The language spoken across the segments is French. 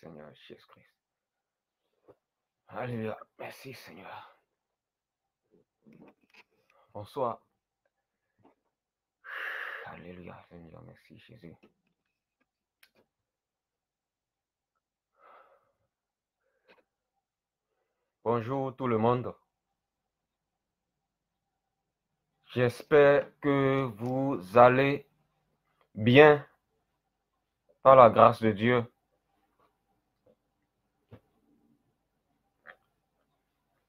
Seigneur Jésus-Christ. Alléluia. Merci, Seigneur. Bonsoir. Alléluia, Seigneur. Merci, Jésus. Bonjour tout le monde. J'espère que vous allez bien par la grâce de Dieu.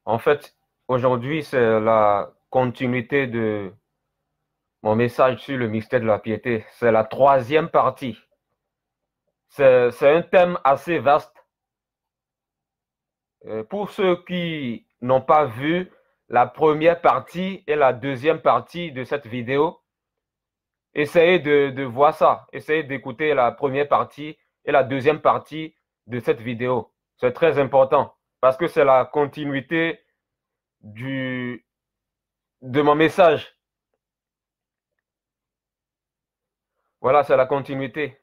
En fait, aujourd'hui, c'est la continuité de mon message sur le mystère de la piété. C'est la troisième partie. C'est un thème assez vaste. Pour ceux qui n'ont pas vu la première partie et la deuxième partie de cette vidéo, essayez de voir ça. Essayez d'écouter la première partie et la deuxième partie de cette vidéo. C'est très important parce que c'est la continuité de mon message. Voilà, c'est la continuité.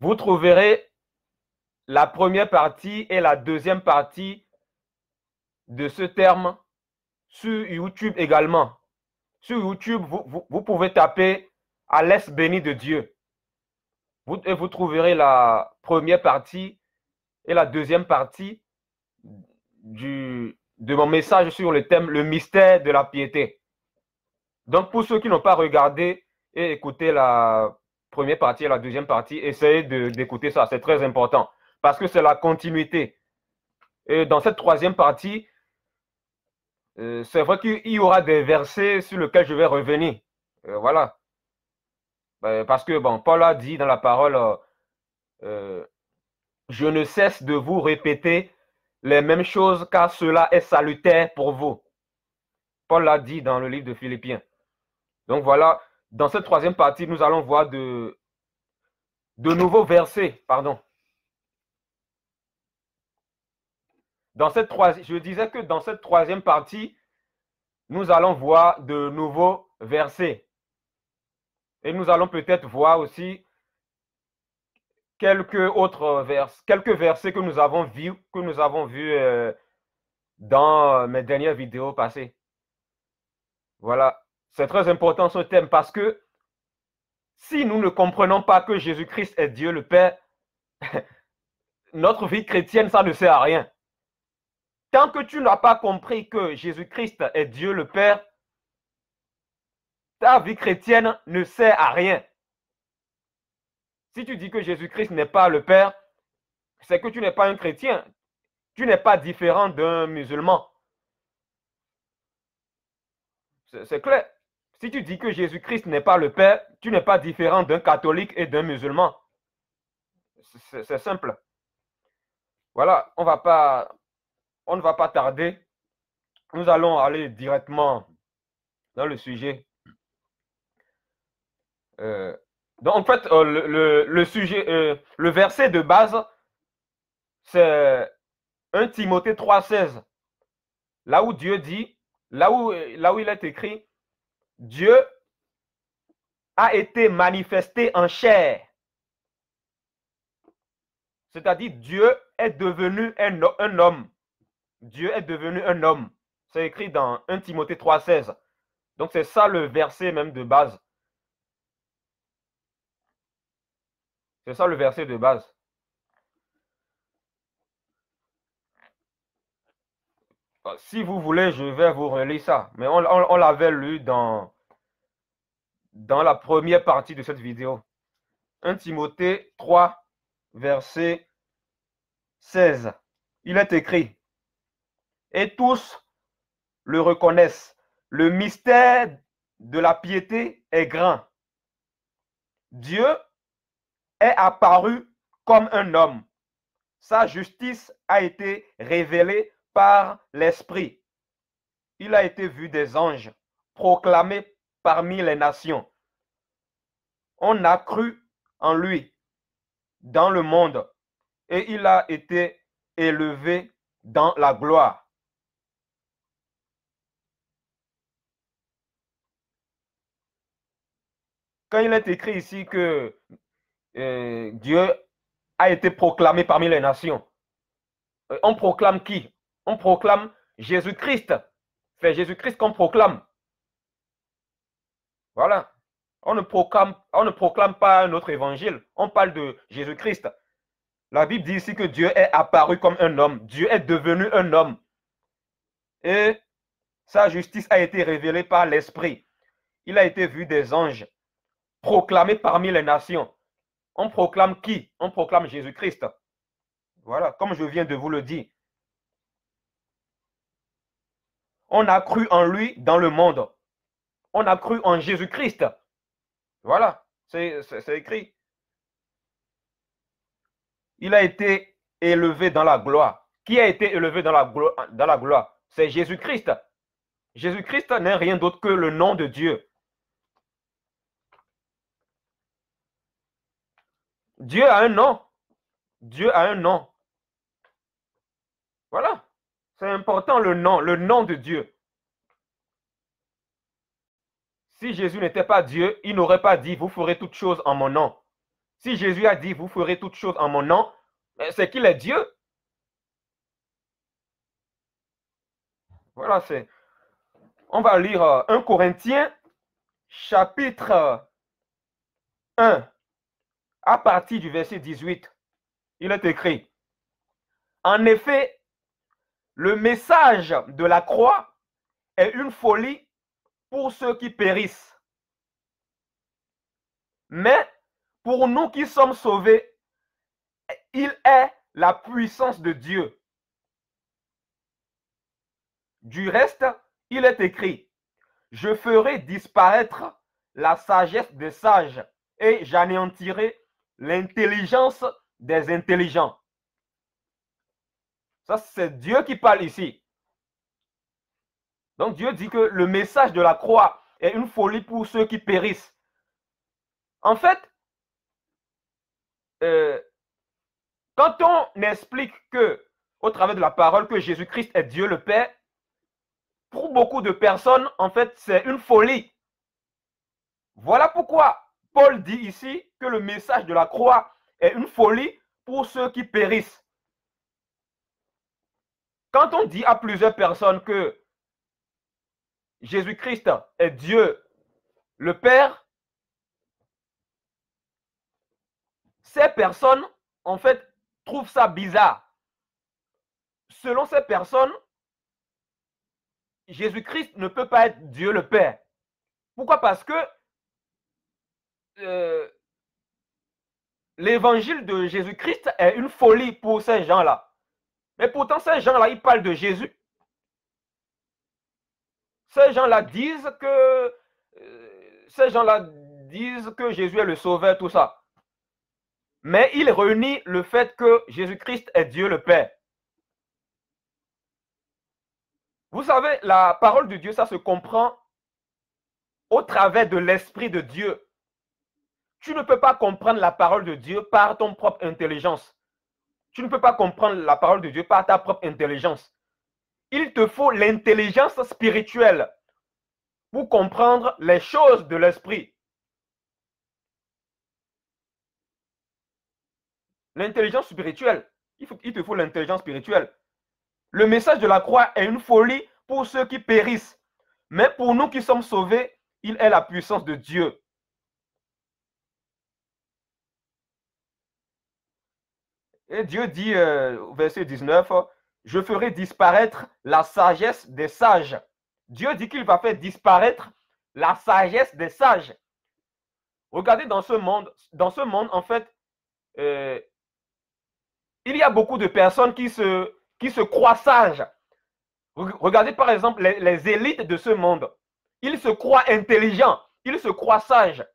Vous trouverez la première partie et la deuxième partie de ce terme sur YouTube également. Sur YouTube, vous pouvez taper « À l'Est béni de Dieu ». Vous trouverez la première partie et la deuxième partie de mon message sur le thème « Le mystère de la piété ». Donc, pour ceux qui n'ont pas regardé et écouté la première partie et la deuxième partie, essayez d'écouter ça. C'est très important parce que c'est la continuité. Et dans cette troisième partie, c'est vrai qu'il y aura des versets sur lesquels je vais revenir. Voilà. Parce que, bon, Paul a dit dans la parole, je ne cesse de vous répéter les mêmes choses car cela est salutaire pour vous. Paul l'a dit dans le livre de Philippiens. Donc voilà, dans cette troisième partie, nous allons voir de nouveaux versets, pardon. Je disais que dans cette troisième partie, nous allons voir de nouveaux versets. Et nous allons peut-être voir aussi quelques versets que nous avons vus dans mes dernières vidéos passées. Voilà, c'est très important ce thème parce que si nous ne comprenons pas que Jésus-Christ est Dieu le Père, notre vie chrétienne, ça ne sert à rien. Tant que tu n'as pas compris que Jésus-Christ est Dieu le Père, ta vie chrétienne ne sert à rien. Si tu dis que Jésus-Christ n'est pas le Père, c'est que tu n'es pas un chrétien. Tu n'es pas différent d'un musulman. C'est clair. Si tu dis que Jésus-Christ n'est pas le Père, tu n'es pas différent d'un catholique et d'un musulman. C'est simple. Voilà, on ne va pas on ne va pas tarder. Nous allons aller directement dans le sujet. Donc, en fait, le sujet, le verset de base, c'est 1 Timothée 3,16. Là où Dieu dit, là où il est écrit, Dieu a été manifesté en chair. C'est-à-dire, Dieu est devenu un homme. Dieu est devenu un homme. C'est écrit dans 1 Timothée 3,16. Donc, c'est ça le verset même de base. C'est ça le verset de base. Si vous voulez, je vais vous relire ça. Mais on l'avait lu dans la première partie de cette vidéo. 1 Timothée 3, verset 16. Il est écrit, et tous le reconnaissent, le mystère de la piété est grand. Dieu est apparu comme un homme. Sa justice a été révélée par l'Esprit. Il a été vu des anges, proclamé parmi les nations. On a cru en lui dans le monde et il a été élevé dans la gloire. Quand il est écrit ici que Dieu a été proclamé parmi les nations, on proclame qui? On proclame Jésus-Christ. C'est Jésus-Christ qu'on proclame. Voilà. On ne proclame pas un autre évangile. On parle de Jésus-Christ. La Bible dit ici que Dieu est apparu comme un homme. Dieu est devenu un homme. Et sa justice a été révélée par l'Esprit. Il a été vu des anges, proclamé parmi les nations. On proclame qui? On proclame Jésus-Christ. Voilà, comme je viens de vous le dire. On a cru en lui dans le monde. On a cru en Jésus-Christ. Voilà, c'est écrit. Il a été élevé dans la gloire. Qui a été élevé dans la gloire? C'est Jésus-Christ. Jésus-Christ n'est rien d'autre que le nom de Dieu. Dieu a un nom. Dieu a un nom. Voilà. C'est important le nom de Dieu. Si Jésus n'était pas Dieu, il n'aurait pas dit, vous ferez toutes choses en mon nom. Si Jésus a dit, vous ferez toutes choses en mon nom, c'est qu'il est Dieu. Voilà, c'est. On va lire 1 Corinthiens, chapitre 1, à partir du verset 18. Il est écrit, en effet, le message de la croix est une folie pour ceux qui périssent. Mais pour nous qui sommes sauvés, il est la puissance de Dieu. Du reste, il est écrit, je ferai disparaître la sagesse des sages et j'anéantirai l'intelligence des intelligents. Ça, c'est Dieu qui parle ici. Donc Dieu dit que le message de la croix est une folie pour ceux qui périssent. En fait, quand on explique que, au travers de la parole, que Jésus-Christ est Dieu le Père, pour beaucoup de personnes, en fait, c'est une folie. Voilà pourquoi Paul dit ici que le message de la croix est une folie pour ceux qui périssent. Quand on dit à plusieurs personnes que Jésus-Christ est Dieu le Père, ces personnes, en fait, trouvent ça bizarre. Selon ces personnes, Jésus-Christ ne peut pas être Dieu le Père. Pourquoi? Parce que l'évangile de Jésus-Christ est une folie pour ces gens-là. Mais pourtant, ces gens-là, ils parlent de Jésus. Ces gens-là disent que Jésus est le sauveur, tout ça. Mais ils renient le fait que Jésus-Christ est Dieu le Père. Vous savez, la parole de Dieu, ça se comprend au travers de l'Esprit de Dieu. Tu ne peux pas comprendre la parole de Dieu par ton propre intelligence. Tu ne peux pas comprendre la parole de Dieu par ta propre intelligence. Il te faut l'intelligence spirituelle pour comprendre les choses de l'esprit. L'intelligence spirituelle, il te faut l'intelligence spirituelle. Le message de la croix est une folie pour ceux qui périssent. Mais pour nous qui sommes sauvés, il est la puissance de Dieu. Et Dieu dit, verset 19, je ferai disparaître la sagesse des sages. Dieu dit qu'il va faire disparaître la sagesse des sages. Regardez dans ce monde, en fait, il y a beaucoup de personnes qui se croient sages. Regardez par exemple les élites de ce monde. Ils se croient intelligents, ils se croient sages.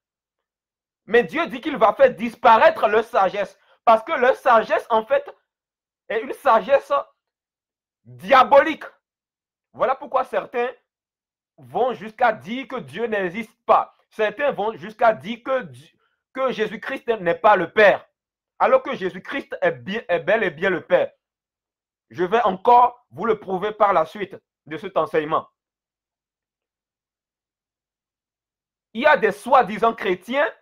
Mais Dieu dit qu'il va faire disparaître leur sagesse. Parce que leur sagesse, en fait, est une sagesse diabolique. Voilà pourquoi certains vont jusqu'à dire que Dieu n'existe pas. Certains vont jusqu'à dire que Jésus-Christ n'est pas le Père. Alors que Jésus-Christ est bel et bien le Père. Je vais encore vous le prouver par la suite de cet enseignement. Il y a des soi-disant chrétiens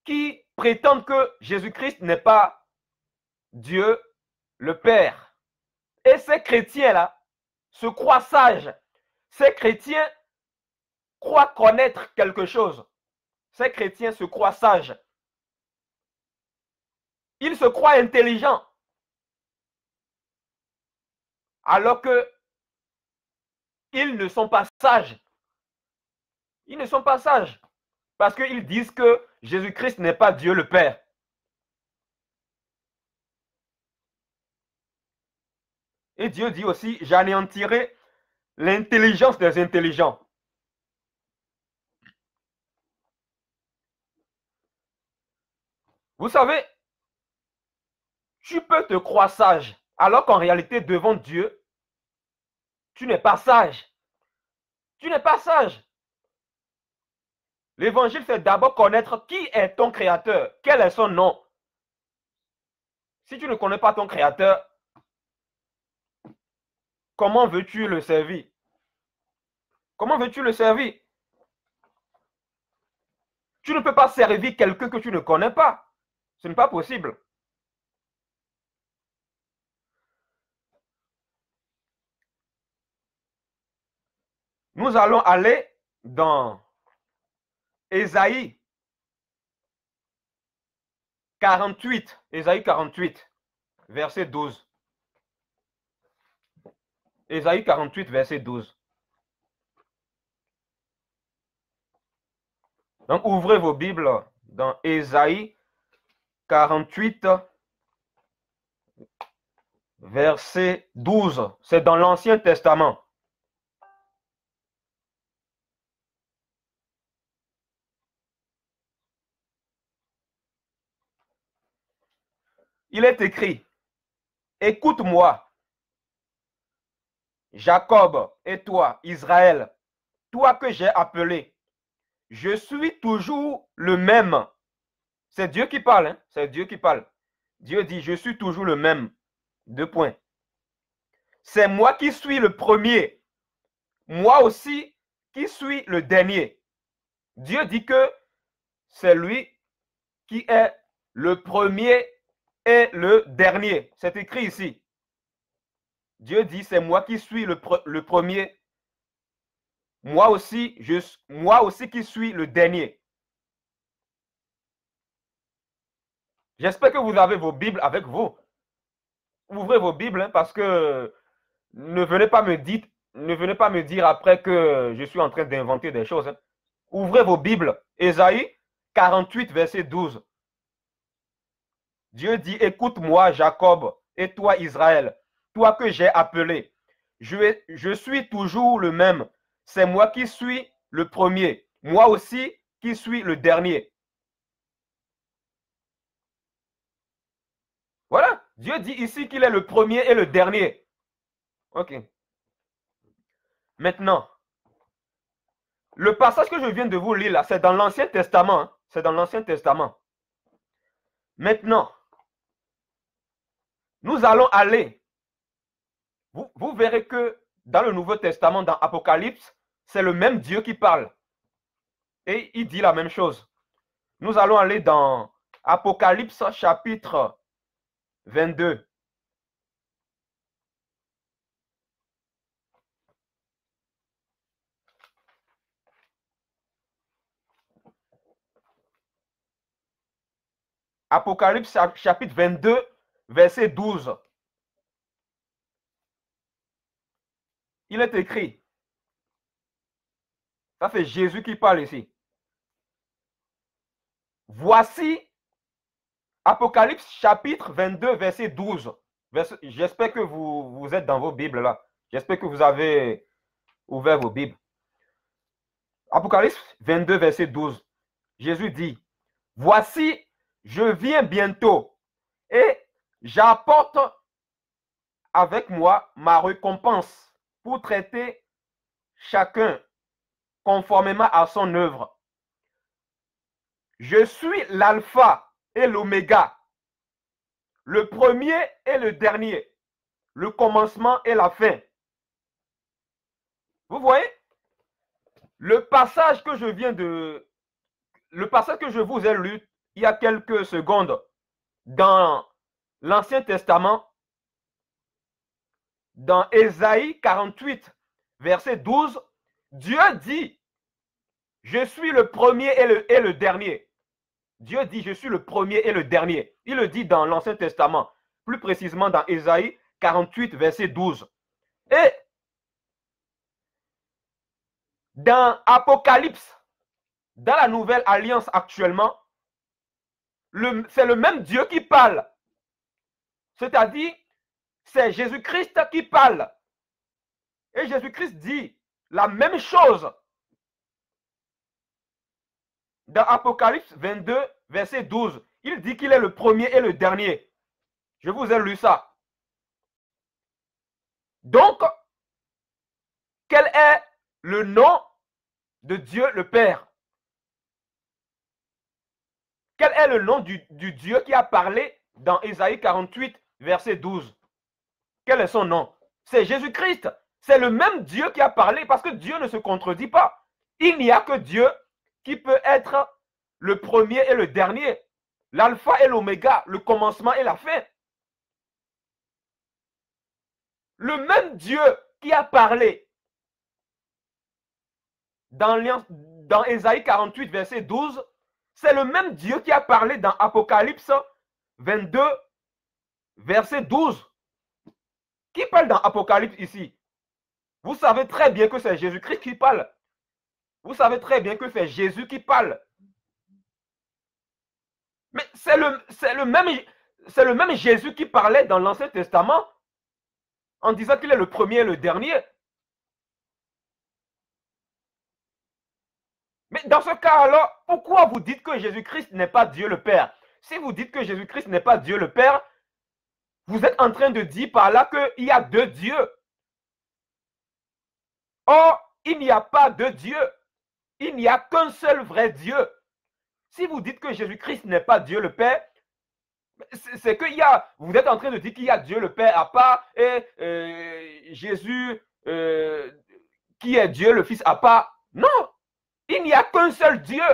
qui prétendent que Jésus-Christ n'est pas Dieu le Père. Et ces chrétiens-là se croient sages. Ces chrétiens croient connaître quelque chose. Ces chrétiens se croient sages. Ils se croient intelligents. Alors que ils ne sont pas sages. Ils ne sont pas sages. Parce qu'ils disent que Jésus-Christ n'est pas Dieu le Père. Et Dieu dit aussi, j'anéantirai l'intelligence des intelligents. Vous savez, tu peux te croire sage, alors qu'en réalité, devant Dieu, tu n'es pas sage. Tu n'es pas sage. L'évangile, c'est d'abord connaître qui est ton créateur, quel est son nom. Si tu ne connais pas ton créateur, comment veux-tu le servir? Comment veux-tu le servir? Tu ne peux pas servir quelqu'un que tu ne connais pas. Ce n'est pas possible. Nous allons aller dans Ésaïe 48. Ésaïe 48, verset 12. Ésaïe 48, verset 12. Donc, ouvrez vos Bibles dans Ésaïe 48, verset 12. C'est dans l'Ancien Testament. Il est écrit, écoute-moi, Jacob et toi, Israël, toi que j'ai appelé. Je suis toujours le même. C'est Dieu qui parle, hein? C'est Dieu qui parle. Dieu dit, je suis toujours le même. Deux points. C'est moi qui suis le premier. Moi aussi qui suis le dernier. Dieu dit que c'est lui qui est le premier et le dernier. C'est écrit ici. Dieu dit, c'est moi qui suis le premier. Moi aussi qui suis le dernier. J'espère que vous avez vos Bibles avec vous. Ouvrez vos Bibles, hein, parce que ne venez pas me dire après que je suis en train d'inventer des choses. Hein. Ouvrez vos Bibles. Ésaïe 48, verset 12. Dieu dit, écoute-moi, Jacob, et toi, Israël, toi que j'ai appelé. Je suis toujours le même. C'est moi qui suis le premier. Moi aussi qui suis le dernier. Voilà. Dieu dit ici qu'il est le premier et le dernier. Ok. Maintenant, le passage que je viens de vous lire là, c'est dans l'Ancien Testament. Hein? C'est dans l'Ancien Testament. Maintenant, nous allons aller. Vous verrez que dans le Nouveau Testament, dans Apocalypse, c'est le même Dieu qui parle. Et il dit la même chose. Nous allons aller dans Apocalypse chapitre 22. Apocalypse chapitre 22, verset 12. Il est écrit, ça c'est Jésus qui parle ici. Voici Apocalypse chapitre 22, verset 12. J'espère que vous êtes dans vos Bibles là. J'espère que vous avez ouvert vos Bibles. Apocalypse 22, verset 12. Jésus dit, voici, je viens bientôt et j'apporte avec moi ma récompense pour traiter chacun conformément à son œuvre. Je suis l'alpha et l'oméga, le premier et le dernier, le commencement et la fin. Vous voyez, le passage que je vous ai lu il y a quelques secondes dans l'Ancien Testament, dans Ésaïe 48, verset 12, Dieu dit, je suis le premier et le dernier. Dieu dit, je suis le premier et le dernier. Il le dit dans l'Ancien Testament, plus précisément dans Ésaïe 48, verset 12. Et dans Apocalypse, dans la Nouvelle Alliance actuellement, c'est le même Dieu qui parle. C'est-à-dire, c'est Jésus-Christ qui parle. Et Jésus-Christ dit la même chose dans Apocalypse 22, verset 12. Il dit qu'il est le premier et le dernier. Je vous ai lu ça. Donc, quel est le nom de Dieu le Père? Quel est le nom du Dieu qui a parlé dans Ésaïe 48, verset 12? Quel est son nom? C'est Jésus-Christ. C'est le même Dieu qui a parlé parce que Dieu ne se contredit pas. Il n'y a que Dieu qui peut être le premier et le dernier, l'alpha et l'oméga, le commencement et la fin. Le même Dieu qui a parlé dans Ésaïe 48, verset 12, c'est le même Dieu qui a parlé dans Apocalypse 22, verset 12. Qui parle dans Apocalypse ici? Vous savez très bien que c'est Jésus-Christ qui parle. Vous savez très bien que c'est Jésus qui parle. Mais c'est le même Jésus qui parlait dans l'Ancien Testament en disant qu'il est le premier et le dernier. Mais dans ce cas alors, pourquoi vous dites que Jésus-Christ n'est pas Dieu le Père? Si vous dites que Jésus-Christ n'est pas Dieu le Père, vous êtes en train de dire par là qu'il y a deux dieux. Or, il n'y a pas de Dieu. Il n'y a qu'un seul vrai Dieu. Si vous dites que Jésus-Christ n'est pas Dieu le Père, c'est qu'il y a, vous êtes en train de dire qu'il y a Dieu le Père à part et Jésus qui est Dieu le Fils à part. Non, il n'y a qu'un seul Dieu.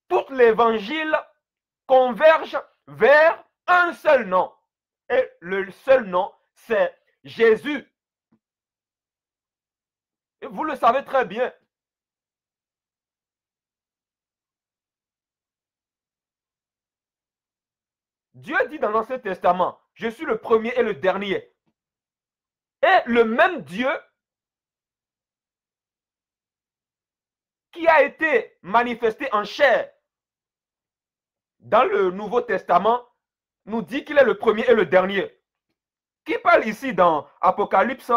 Tout l'évangile converge vers un seul nom. Et le seul nom, c'est Jésus. Et vous le savez très bien. Dieu dit dans l'Ancien Testament, je suis le premier et le dernier. Et le même Dieu qui a été manifesté en chair dans le Nouveau Testament nous dit qu'il est le premier et le dernier. Qui parle ici dans Apocalypse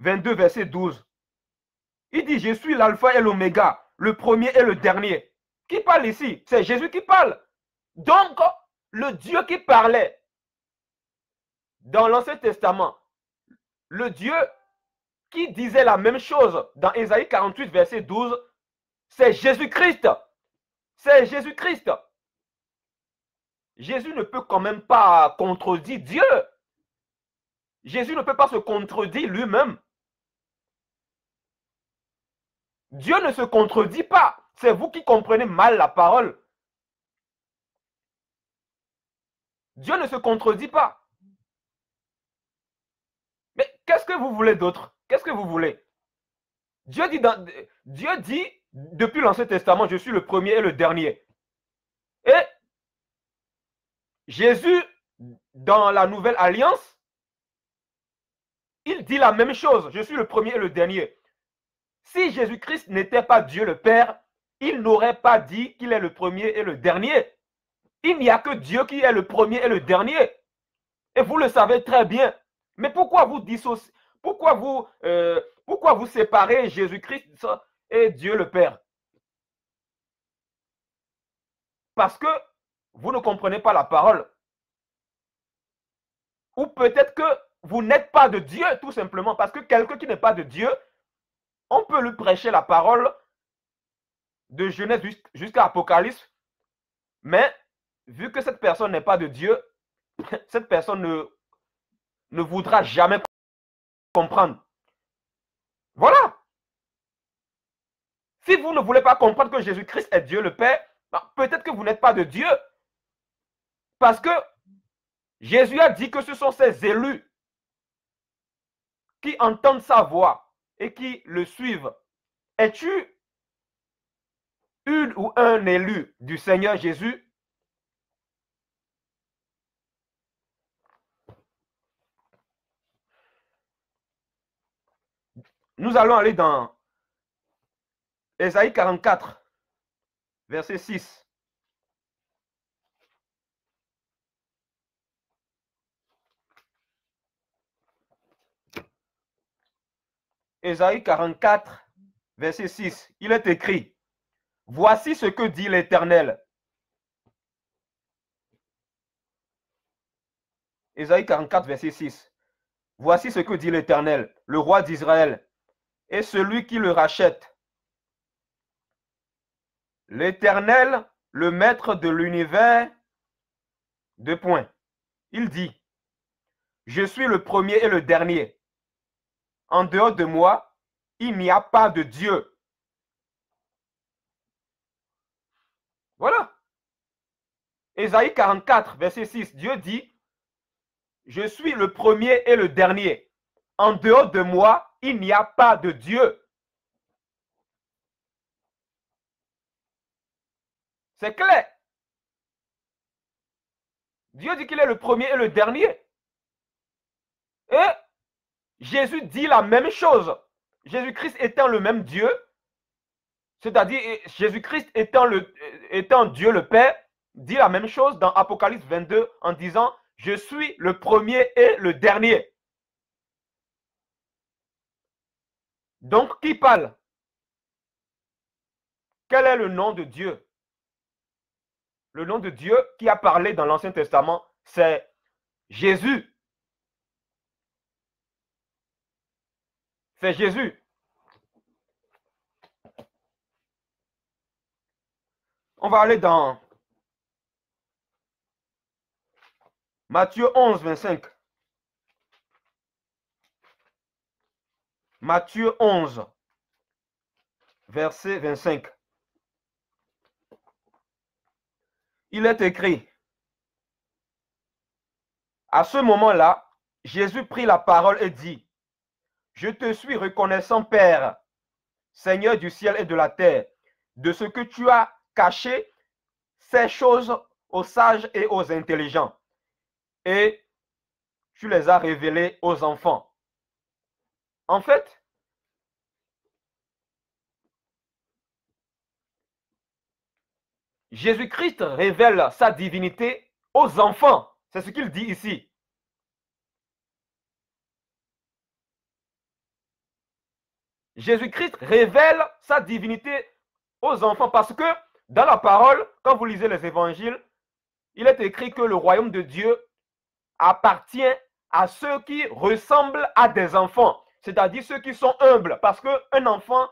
22, verset 12? Il dit, je suis l'alpha et l'oméga, le premier et le dernier. Qui parle ici? C'est Jésus qui parle. Donc, le Dieu qui parlait dans l'Ancien Testament, le Dieu qui disait la même chose dans Ésaïe 48, verset 12, c'est Jésus-Christ. C'est Jésus-Christ. Jésus ne peut quand même pas contredire Dieu. Jésus ne peut pas se contredire lui-même. Dieu ne se contredit pas. C'est vous qui comprenez mal la parole. Dieu ne se contredit pas. Mais qu'est-ce que vous voulez d'autre? Qu'est-ce que vous voulez? Dieu dit depuis l'Ancien Testament, je suis le premier et le dernier. Et Jésus, dans la Nouvelle Alliance, il dit la même chose. Je suis le premier et le dernier. Si Jésus-Christ n'était pas Dieu le Père, il n'aurait pas dit qu'il est le premier et le dernier. Il n'y a que Dieu qui est le premier et le dernier. Et vous le savez très bien. Mais pourquoi vous dissociez, pourquoi vous séparez Jésus-Christ et Dieu le Père? Parce que vous ne comprenez pas la parole. Ou peut-être que vous n'êtes pas de Dieu, tout simplement. Parce que quelqu'un qui n'est pas de Dieu, on peut lui prêcher la parole de Genèse jusqu'à Apocalypse. Mais vu que cette personne n'est pas de Dieu, cette personne ne voudra jamais comprendre. Voilà. Si vous ne voulez pas comprendre que Jésus-Christ est Dieu le Père, peut-être que vous n'êtes pas de Dieu. Parce que Jésus a dit que ce sont ses élus qui entendent sa voix et qui le suivent. Es-tu une ou un élu du Seigneur Jésus? Nous allons aller dans Ésaïe 44, verset 6. Ésaïe 44, verset 6. Il est écrit, « Voici ce que dit l'Éternel. » Ésaïe 44, verset 6. « Voici ce que dit l'Éternel, le roi d'Israël, et celui qui le rachète. L'Éternel, le maître de l'univers, deux points. Il dit, je suis le premier et le dernier. En dehors de moi, il n'y a pas de Dieu. Voilà. Ésaïe 44, verset 6, Dieu dit, je suis le premier et le dernier. En dehors de moi, il n'y a pas de Dieu. C'est clair. Dieu dit qu'il est le premier et le dernier. Et Jésus dit la même chose. Jésus-Christ étant le même Dieu, c'est-à-dire Jésus-Christ étant Dieu le Père, dit la même chose dans Apocalypse 22 en disant, je suis le premier et le dernier. Donc, qui parle? Quel est le nom de Dieu? Le nom de Dieu qui a parlé dans l'Ancien Testament, c'est Jésus. C'est Jésus. On va aller dans Matthieu 11, 25. Matthieu 11, verset 25. Il est écrit, à ce moment-là, Jésus prit la parole et dit, je te suis reconnaissant, Père, Seigneur du ciel et de la terre, de ce que tu as caché ces choses aux sages et aux intelligents, et tu les as révélées aux enfants. En fait, Jésus-Christ révèle sa divinité aux enfants. C'est ce qu'il dit ici. Jésus-Christ révèle sa divinité aux enfants parce que dans la parole, quand vous lisez les évangiles, il est écrit que le royaume de Dieu appartient à ceux qui ressemblent à des enfants, c'est-à-dire ceux qui sont humbles, parce qu'un enfant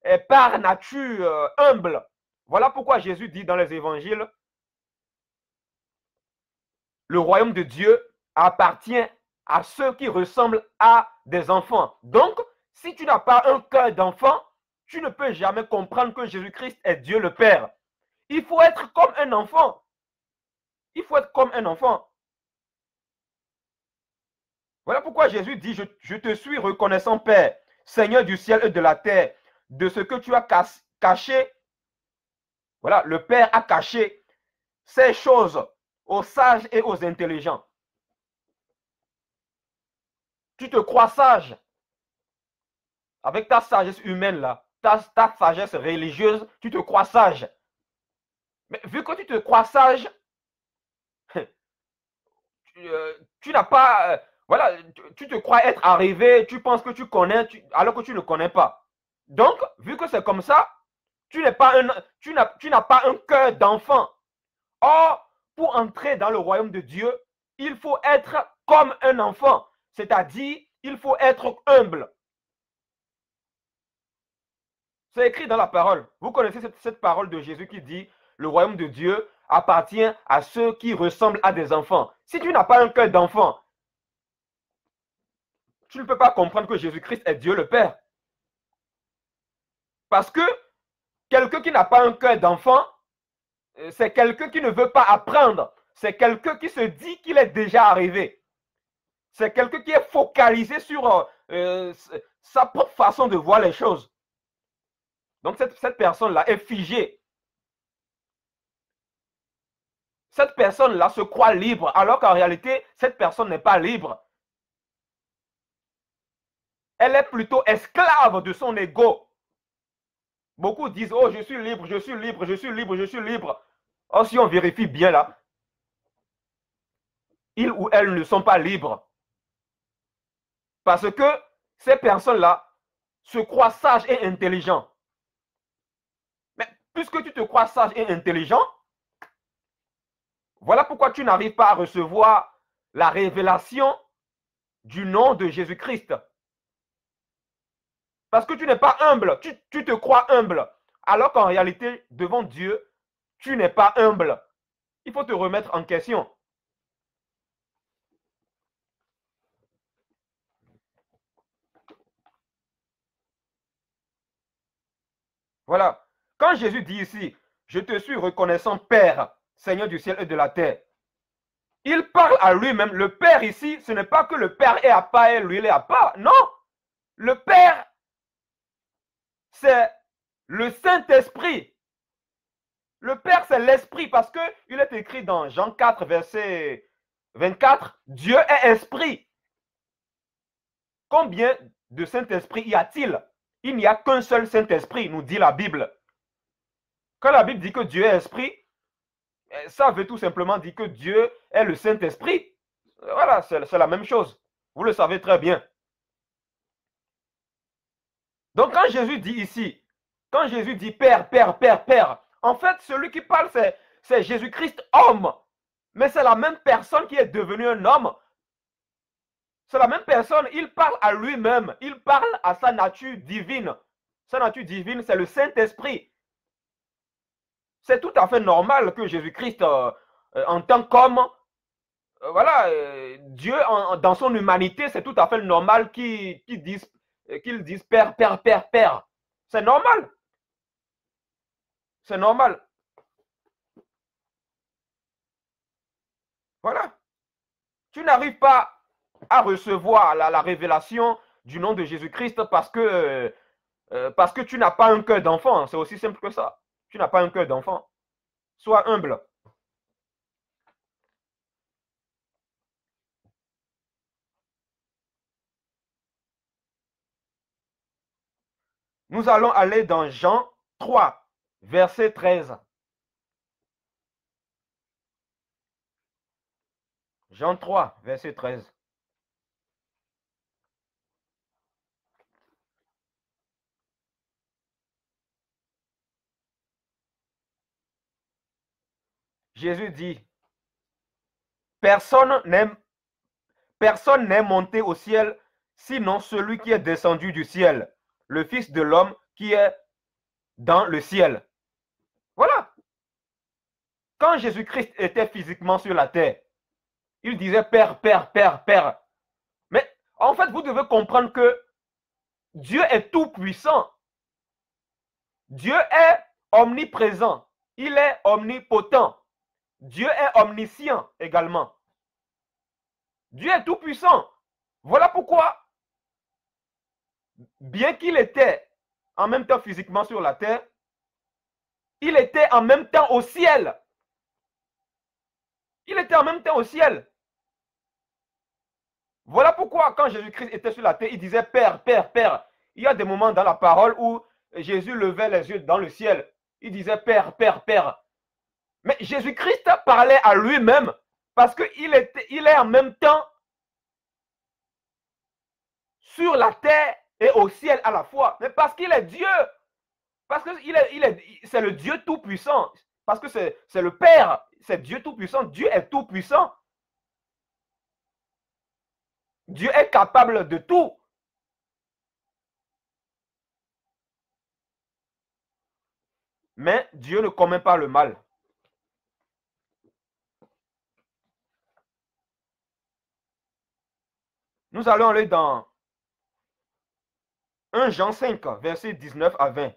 est par nature humble. Voilà pourquoi Jésus dit dans les évangiles, le royaume de Dieu appartient à ceux qui ressemblent à des enfants. Donc, si tu n'as pas un cœur d'enfant, tu ne peux jamais comprendre que Jésus-Christ est Dieu le Père. Il faut être comme un enfant. Il faut être comme un enfant. Voilà pourquoi Jésus dit, je te suis reconnaissant, Père, Seigneur du ciel et de la terre, de ce que tu as caché. Voilà, le Père a caché ces choses aux sages et aux intelligents. Tu te crois sage avec ta sagesse humaine là, ta sagesse religieuse, tu te crois sage. Mais vu que tu te crois sage, tu n'as pas, voilà, tu te crois être arrivé, tu penses que tu connais, alors que tu ne connais pas. Donc, vu que c'est comme ça, tu n'as pas un cœur d'enfant. Or, pour entrer dans le royaume de Dieu, il faut être comme un enfant, c'est-à-dire, il faut être humble. C'est écrit dans la parole. Vous connaissez cette parole de Jésus qui dit, le royaume de Dieu appartient à ceux qui ressemblent à des enfants. Si tu n'as pas un cœur d'enfant, tu ne peux pas comprendre que Jésus-Christ est Dieu le Père. Parce que quelqu'un qui n'a pas un cœur d'enfant, c'est quelqu'un qui ne veut pas apprendre. C'est quelqu'un qui se dit qu'il est déjà arrivé. C'est quelqu'un qui est focalisé sur sa propre façon de voir les choses. Donc cette personne-là est figée. Cette personne-là se croit libre, alors qu'en réalité, cette personne n'est pas libre. Elle est plutôt esclave de son ego. Beaucoup disent, oh, je suis libre, je suis libre, je suis libre, je suis libre. Or, si on vérifie bien là, ils ou elles ne sont pas libres. Parce que ces personnes-là se croient sages et intelligents. Mais puisque tu te crois sage et intelligent, voilà pourquoi tu n'arrives pas à recevoir la révélation du nom de Jésus-Christ. Parce que tu n'es pas humble, tu te crois humble. Alors qu'en réalité, devant Dieu, tu n'es pas humble. Il faut te remettre en question. Voilà. Quand Jésus dit ici, je te suis reconnaissant Père, Seigneur du ciel et de la terre, il parle à lui-même. Le Père ici, ce n'est pas que le Père est à part et lui il est à part. Non. Le Père, c'est le Saint-Esprit. Le Père, c'est l'Esprit parce qu'il est écrit dans Jean 4, verset 24, Dieu est esprit. Combien de Saint-Esprit y a-t-il? Il n'y a qu'un seul Saint-Esprit, nous dit la Bible. Quand la Bible dit que Dieu est esprit, ça veut tout simplement dire que Dieu est le Saint-Esprit. Voilà, c'est la même chose. Vous le savez très bien. Donc quand Jésus dit ici, quand Jésus dit Père, Père, Père, Père, en fait, celui qui parle, c'est Jésus-Christ homme. Mais c'est la même personne qui est devenue un homme. C'est la même personne, il parle à lui-même, il parle à sa nature divine. Sa nature divine, c'est le Saint-Esprit. C'est tout à fait normal que Jésus-Christ, en tant qu'homme, voilà, Dieu, dans son humanité, c'est tout à fait normal qu'il dise Père, Père, Père, Père. C'est normal. C'est normal. Voilà. Tu n'arrives pas à recevoir la révélation du nom de Jésus-Christ parce que tu n'as pas un cœur d'enfant. C'est aussi simple que ça. Tu n'as pas un cœur d'enfant. Sois humble. Nous allons aller dans Jean 3, verset 13. Jean 3, verset 13. Jésus dit, personne n'aime personne n'est monté au ciel, sinon celui qui est descendu du ciel, le Fils de l'homme qui est dans le ciel. Voilà. Quand Jésus-Christ était physiquement sur la terre, il disait Père, Père, Père, Père. Mais en fait, vous devez comprendre que Dieu est tout puissant. Dieu est omniprésent. Il est omnipotent. Dieu est omniscient également. Dieu est tout puissant. Voilà pourquoi, bien qu'il était en même temps physiquement sur la terre, il était en même temps au ciel. Il était en même temps au ciel. Voilà pourquoi, quand Jésus-Christ était sur la terre, il disait Père, Père, Père. Il y a des moments dans la parole où Jésus levait les yeux dans le ciel. Il disait Père, Père, Père. Mais Jésus-Christ parlait à lui-même parce qu'il est en même temps sur la terre et au ciel à la fois. Mais parce qu'il est Dieu. Parce que c'est le Dieu tout-puissant. Parce que c'est le Père. C'est Dieu tout-puissant. Dieu est tout-puissant. Dieu est capable de tout. Mais Dieu ne commet pas le mal. Nous allons aller dans 1 Jean 5, versets 19 à 20.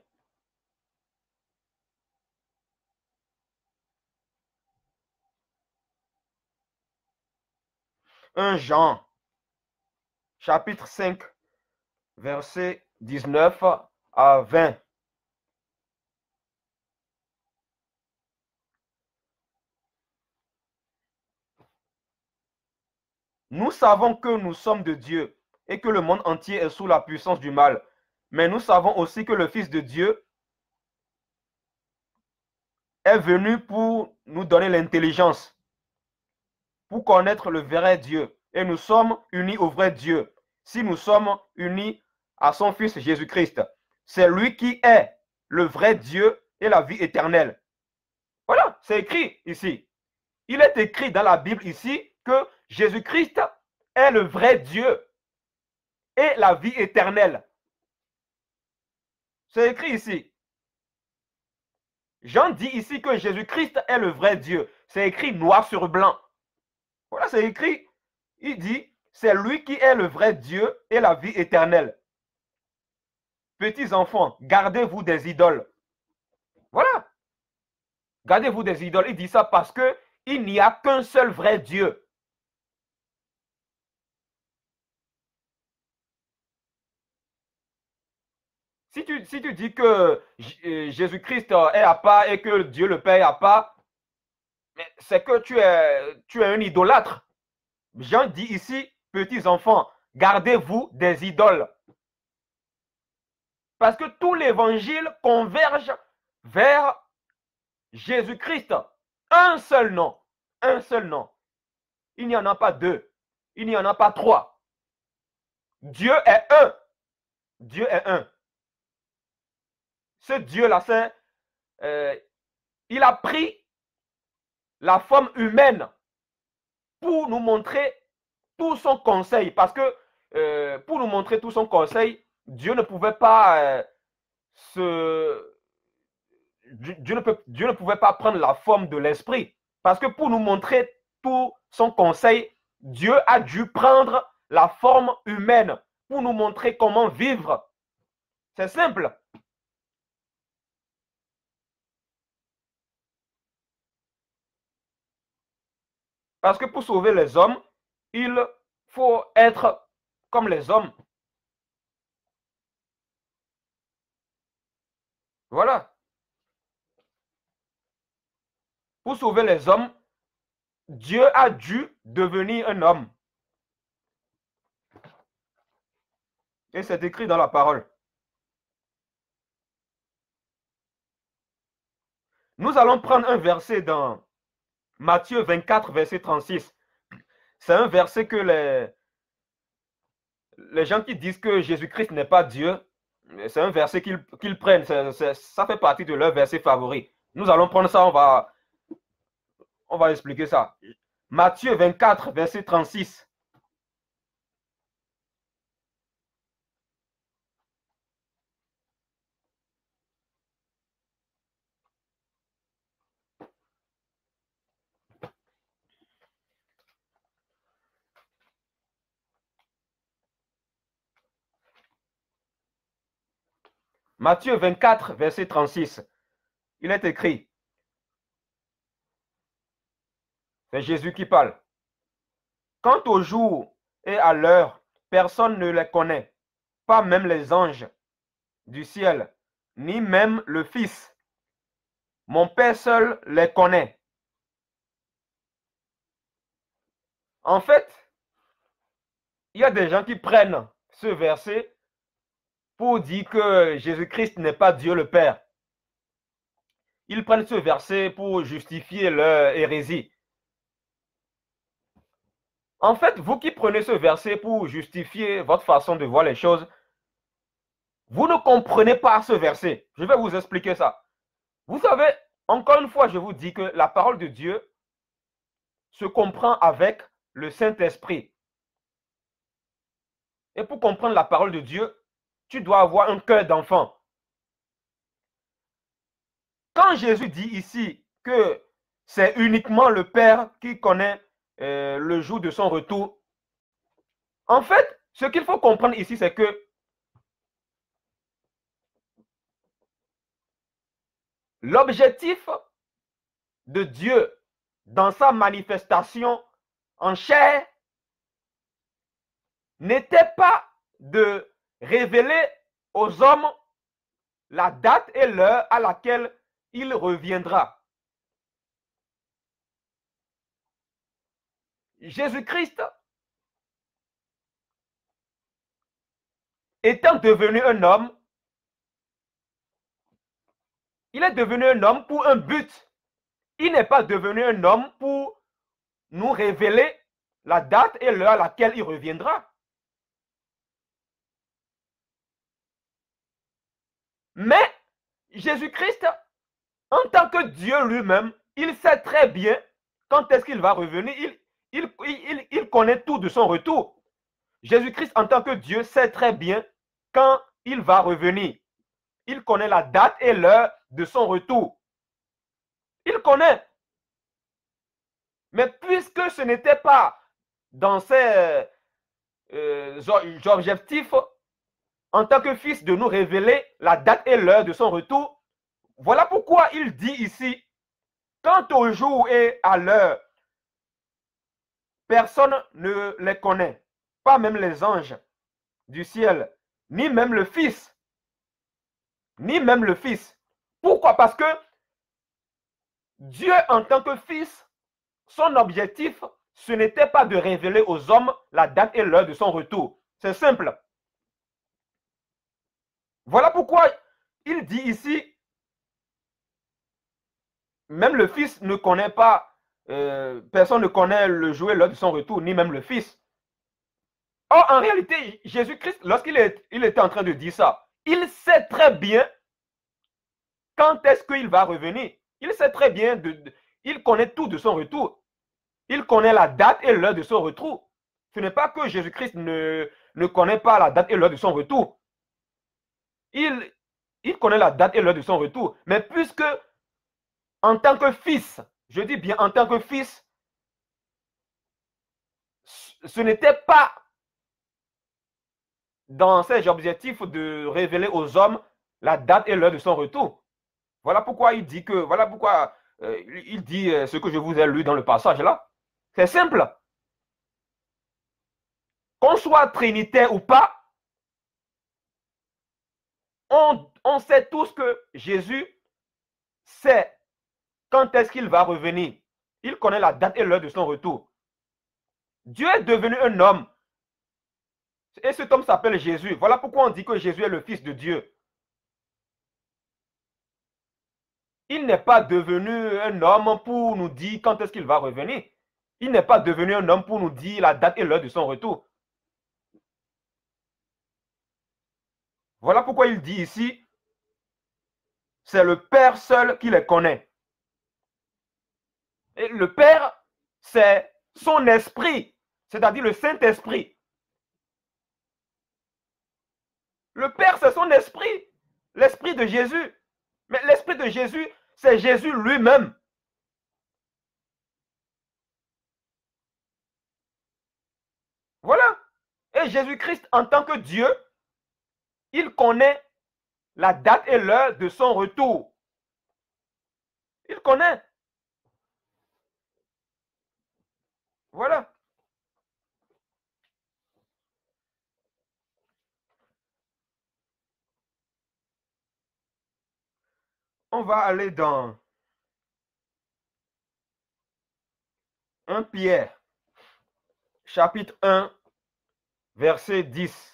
1 Jean, chapitre 5, versets 19 à 20. Nous savons que nous sommes de Dieu et que le monde entier est sous la puissance du mal. Mais nous savons aussi que le Fils de Dieu est venu pour nous donner l'intelligence, pour connaître le vrai Dieu. Et nous sommes unis au vrai Dieu si nous sommes unis à son Fils Jésus-Christ. C'est lui qui est le vrai Dieu et la vie éternelle. Voilà, c'est écrit ici. Il est écrit dans la Bible ici que Jésus-Christ est le vrai Dieu et la vie éternelle. C'est écrit ici. Jean dit ici que Jésus-Christ est le vrai Dieu. C'est écrit noir sur blanc. Voilà, c'est écrit. Il dit, c'est lui qui est le vrai Dieu et la vie éternelle. Petits enfants, gardez-vous des idoles. Voilà. Gardez-vous des idoles. Il dit ça parce que il n'y a qu'un seul vrai Dieu. Si tu dis que Jésus-Christ est à part et que Dieu le Père est à part, c'est que tu es un idolâtre. Jean dit ici, petits enfants, gardez-vous des idoles. Parce que tout l'évangile converge vers Jésus-Christ. Un seul nom. Un seul nom. Il n'y en a pas deux. Il n'y en a pas trois. Dieu est un. Dieu est un. Ce Dieu-là, il a pris la forme humaine pour nous montrer tout son conseil. Parce que pour nous montrer tout son conseil, Dieu ne pouvait pas Dieu ne pouvait pas prendre la forme de l'esprit. Parce que pour nous montrer tout son conseil, Dieu a dû prendre la forme humaine pour nous montrer comment vivre. C'est simple. Parce que pour sauver les hommes, il faut être comme les hommes. Voilà. Pour sauver les hommes, Dieu a dû devenir un homme. Et c'est écrit dans la parole. Nous allons prendre un verset dans Matthieu 24, verset 36. C'est un verset que les gens qui disent que Jésus-Christ n'est pas Dieu, c'est un verset qu'ils prennent. Ça fait partie de leur verset favori. Nous allons prendre ça, on va expliquer ça. Matthieu 24, verset 36. Matthieu 24, verset 36. Il est écrit, c'est Jésus qui parle. Quant au jour et à l'heure, personne ne les connaît, pas même les anges du ciel, ni même le Fils. Mon Père seul les connaît. En fait, il y a des gens qui prennent ce verset pour dire que Jésus-Christ n'est pas Dieu le Père. Ils prennent ce verset pour justifier leur hérésie. En fait, vous qui prenez ce verset pour justifier votre façon de voir les choses, vous ne comprenez pas ce verset. Je vais vous expliquer ça. Vous savez, encore une fois, je vous dis que la parole de Dieu se comprend avec le Saint-Esprit. Et pour comprendre la parole de Dieu, tu dois avoir un cœur d'enfant. Quand Jésus dit ici que c'est uniquement le Père qui connaît le jour de son retour, en fait, ce qu'il faut comprendre ici, c'est que l'objectif de Dieu dans sa manifestation en chair n'était pas de révéler aux hommes la date et l'heure à laquelle il reviendra. Jésus-Christ, étant devenu un homme, il est devenu un homme pour un but. Il n'est pas devenu un homme pour nous révéler la date et l'heure à laquelle il reviendra. Mais Jésus-Christ, en tant que Dieu lui-même, il sait très bien quand est-ce qu'il va revenir. Il connaît tout de son retour. Jésus-Christ, en tant que Dieu, sait très bien quand il va revenir. Il connaît la date et l'heure de son retour. Il connaît. Mais puisque ce n'était pas dans ses objectifs, en tant que fils, de nous révéler la date et l'heure de son retour, voilà pourquoi il dit ici, quant au jour et à l'heure, personne ne les connaît, pas même les anges du ciel, ni même le Fils. Ni même le Fils. Pourquoi? Parce que Dieu, en tant que Fils, son objectif, ce n'était pas de révéler aux hommes la date et l'heure de son retour. C'est simple. Voilà pourquoi il dit ici, même le Fils ne connaît pas, personne ne connaît le jour et l'heure de son retour, ni même le Fils. Or, en réalité, Jésus-Christ, lorsqu'il était en train de dire ça, il sait très bien quand est-ce qu'il va revenir. Il sait très bien, il connaît tout de son retour. Il connaît la date et l'heure de son retour. Ce n'est pas que Jésus-Christ ne connaît pas la date et l'heure de son retour. Il connaît la date et l'heure de son retour. Mais puisque, en tant que fils, je dis bien en tant que fils, ce n'était pas dans ses objectifs de révéler aux hommes la date et l'heure de son retour. Voilà pourquoi il dit que, voilà pourquoi il dit ce que je vous ai lu dans le passage là. C'est simple. Qu'on soit trinitaire ou pas, on sait tous que Jésus sait quand est-ce qu'il va revenir. Il connaît la date et l'heure de son retour. Dieu est devenu un homme. Et cet homme s'appelle Jésus. Voilà pourquoi on dit que Jésus est le Fils de Dieu. Il n'est pas devenu un homme pour nous dire quand est-ce qu'il va revenir. Il n'est pas devenu un homme pour nous dire la date et l'heure de son retour. Voilà pourquoi il dit ici, c'est le Père seul qui les connaît. Et le Père, c'est son esprit, c'est-à-dire le Saint-Esprit. Le Père, c'est son esprit, l'esprit de Jésus. Mais l'esprit de Jésus, c'est Jésus lui-même. Voilà. Et Jésus-Christ, en tant que Dieu, il connaît la date et l'heure de son retour. Il connaît. Voilà. On va aller dans 1 Pierre, chapitre 1, verset 10.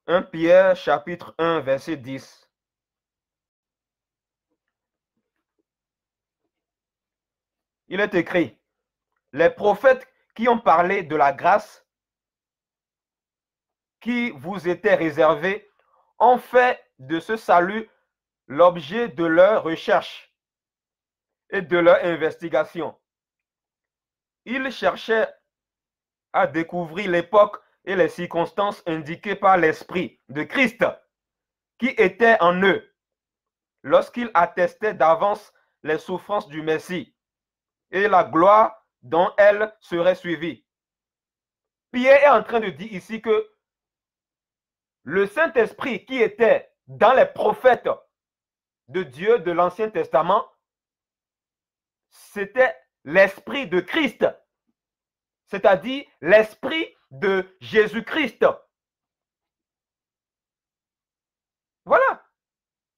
1 Pierre, chapitre 1, verset 10. Il est écrit, les prophètes qui ont parlé de la grâce qui vous était réservée ont fait de ce salut l'objet de leur recherche et de leur investigation. Ils cherchaient à découvrir l'époque et les circonstances indiquées par l'Esprit de Christ qui était en eux lorsqu'ils attestaient d'avance les souffrances du Messie et la gloire dont elles seraient suivies. Pierre est en train de dire ici que le Saint-Esprit qui était dans les prophètes de Dieu de l'Ancien Testament, c'était l'Esprit de Christ, c'est-à-dire l'Esprit de Jésus-Christ. Voilà.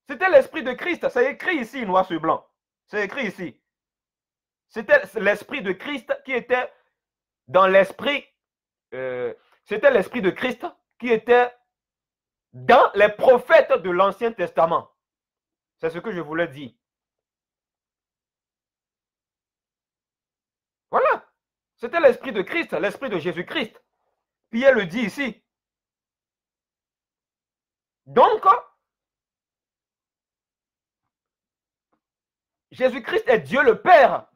C'était l'Esprit de Christ. C'est écrit ici, noir sur blanc. C'est écrit ici. C'était l'Esprit de Christ qui était dans l'Esprit. C'était l'Esprit de Christ qui était dans les prophètes de l'Ancien Testament. C'est ce que je voulais dire. Voilà. C'était l'Esprit de Christ, l'Esprit de Jésus-Christ. Pierre le dit ici. Donc, Jésus-Christ est Dieu le Père.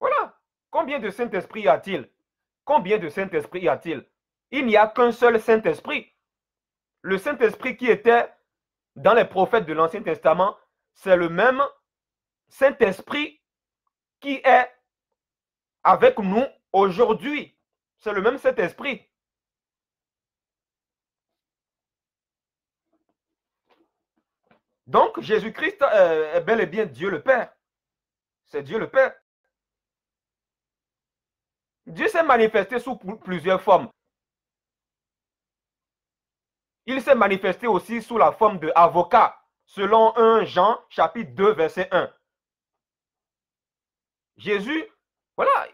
Voilà. Combien de Saint-Esprit y a-t-il? Combien de Saint-Esprit y a-t-il? Il n'y a qu'un seul Saint-Esprit. Le Saint-Esprit qui était dans les prophètes de l'Ancien Testament, c'est le même Saint-Esprit qui est avec nous aujourd'hui. C'est le même Saint-Esprit. Donc, Jésus-Christ est bel et bien Dieu le Père. C'est Dieu le Père. Dieu s'est manifesté sous plusieurs formes. Il s'est manifesté aussi sous la forme d'avocat, selon 1 Jean, chapitre 2, verset 1. Jésus, voilà,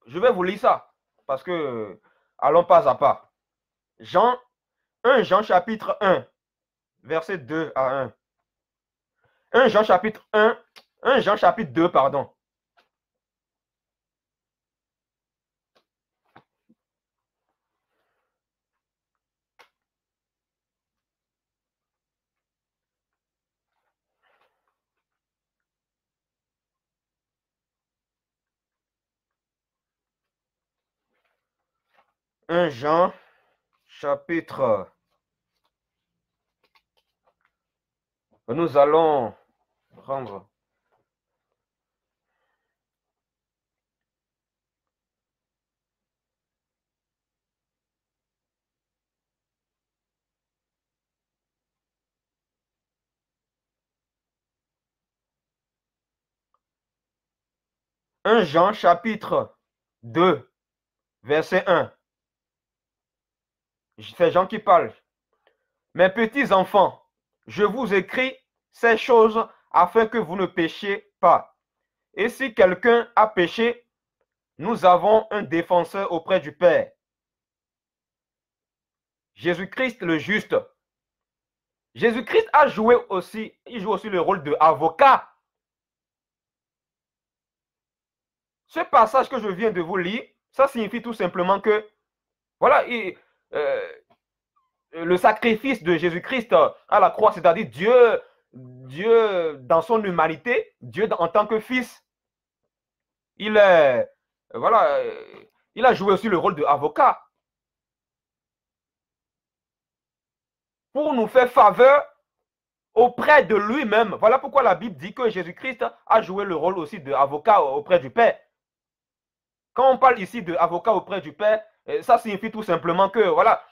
je vais vous lire ça, parce que, allons pas à pas. 1 Jean, chapitre 1, verset 2 à 1. 1 Jean, chapitre 2, pardon. Un Jean, chapitre. Nous allons prendre. Un Jean, chapitre 2, verset 1. C'est Jean qui parle. Mes petits enfants, je vous écris ces choses afin que vous ne péchiez pas. Et si quelqu'un a péché, nous avons un défenseur auprès du Père. Jésus-Christ le juste. Jésus-Christ a joué aussi, il joue aussi le rôle d'avocat. Ce passage que je viens de vous lire, ça signifie tout simplement que, voilà, le sacrifice de Jésus-Christ à la croix, c'est-à-dire Dieu dans son humanité, Dieu en tant que fils, il est, voilà, il a joué aussi le rôle d'avocat pour nous faire faveur auprès de lui-même. Voilà pourquoi la Bible dit que Jésus-Christ a joué le rôle aussi d'avocat auprès du Père. Quand on parle ici d'avocat auprès du Père, ça signifie tout simplement que, voilà,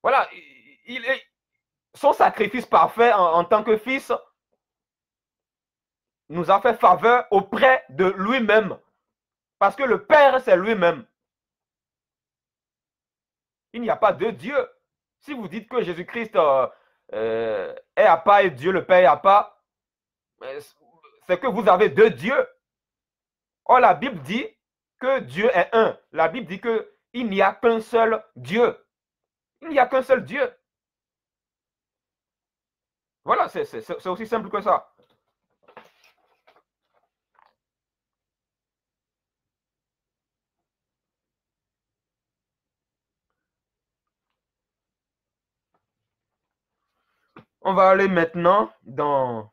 voilà, son sacrifice parfait en tant que fils nous a fait faveur auprès de lui-même. Parce que le Père, c'est lui-même. Il n'y a pas de Dieu. Si vous dites que Jésus-Christ est à part et Dieu le Père est à part, c'est que vous avez deux dieux. Or, la Bible dit que Dieu est un. La Bible dit qu'il n'y a qu'un seul Dieu. Il n'y a qu'un seul Dieu. Voilà, c'est aussi simple que ça. On va aller maintenant dans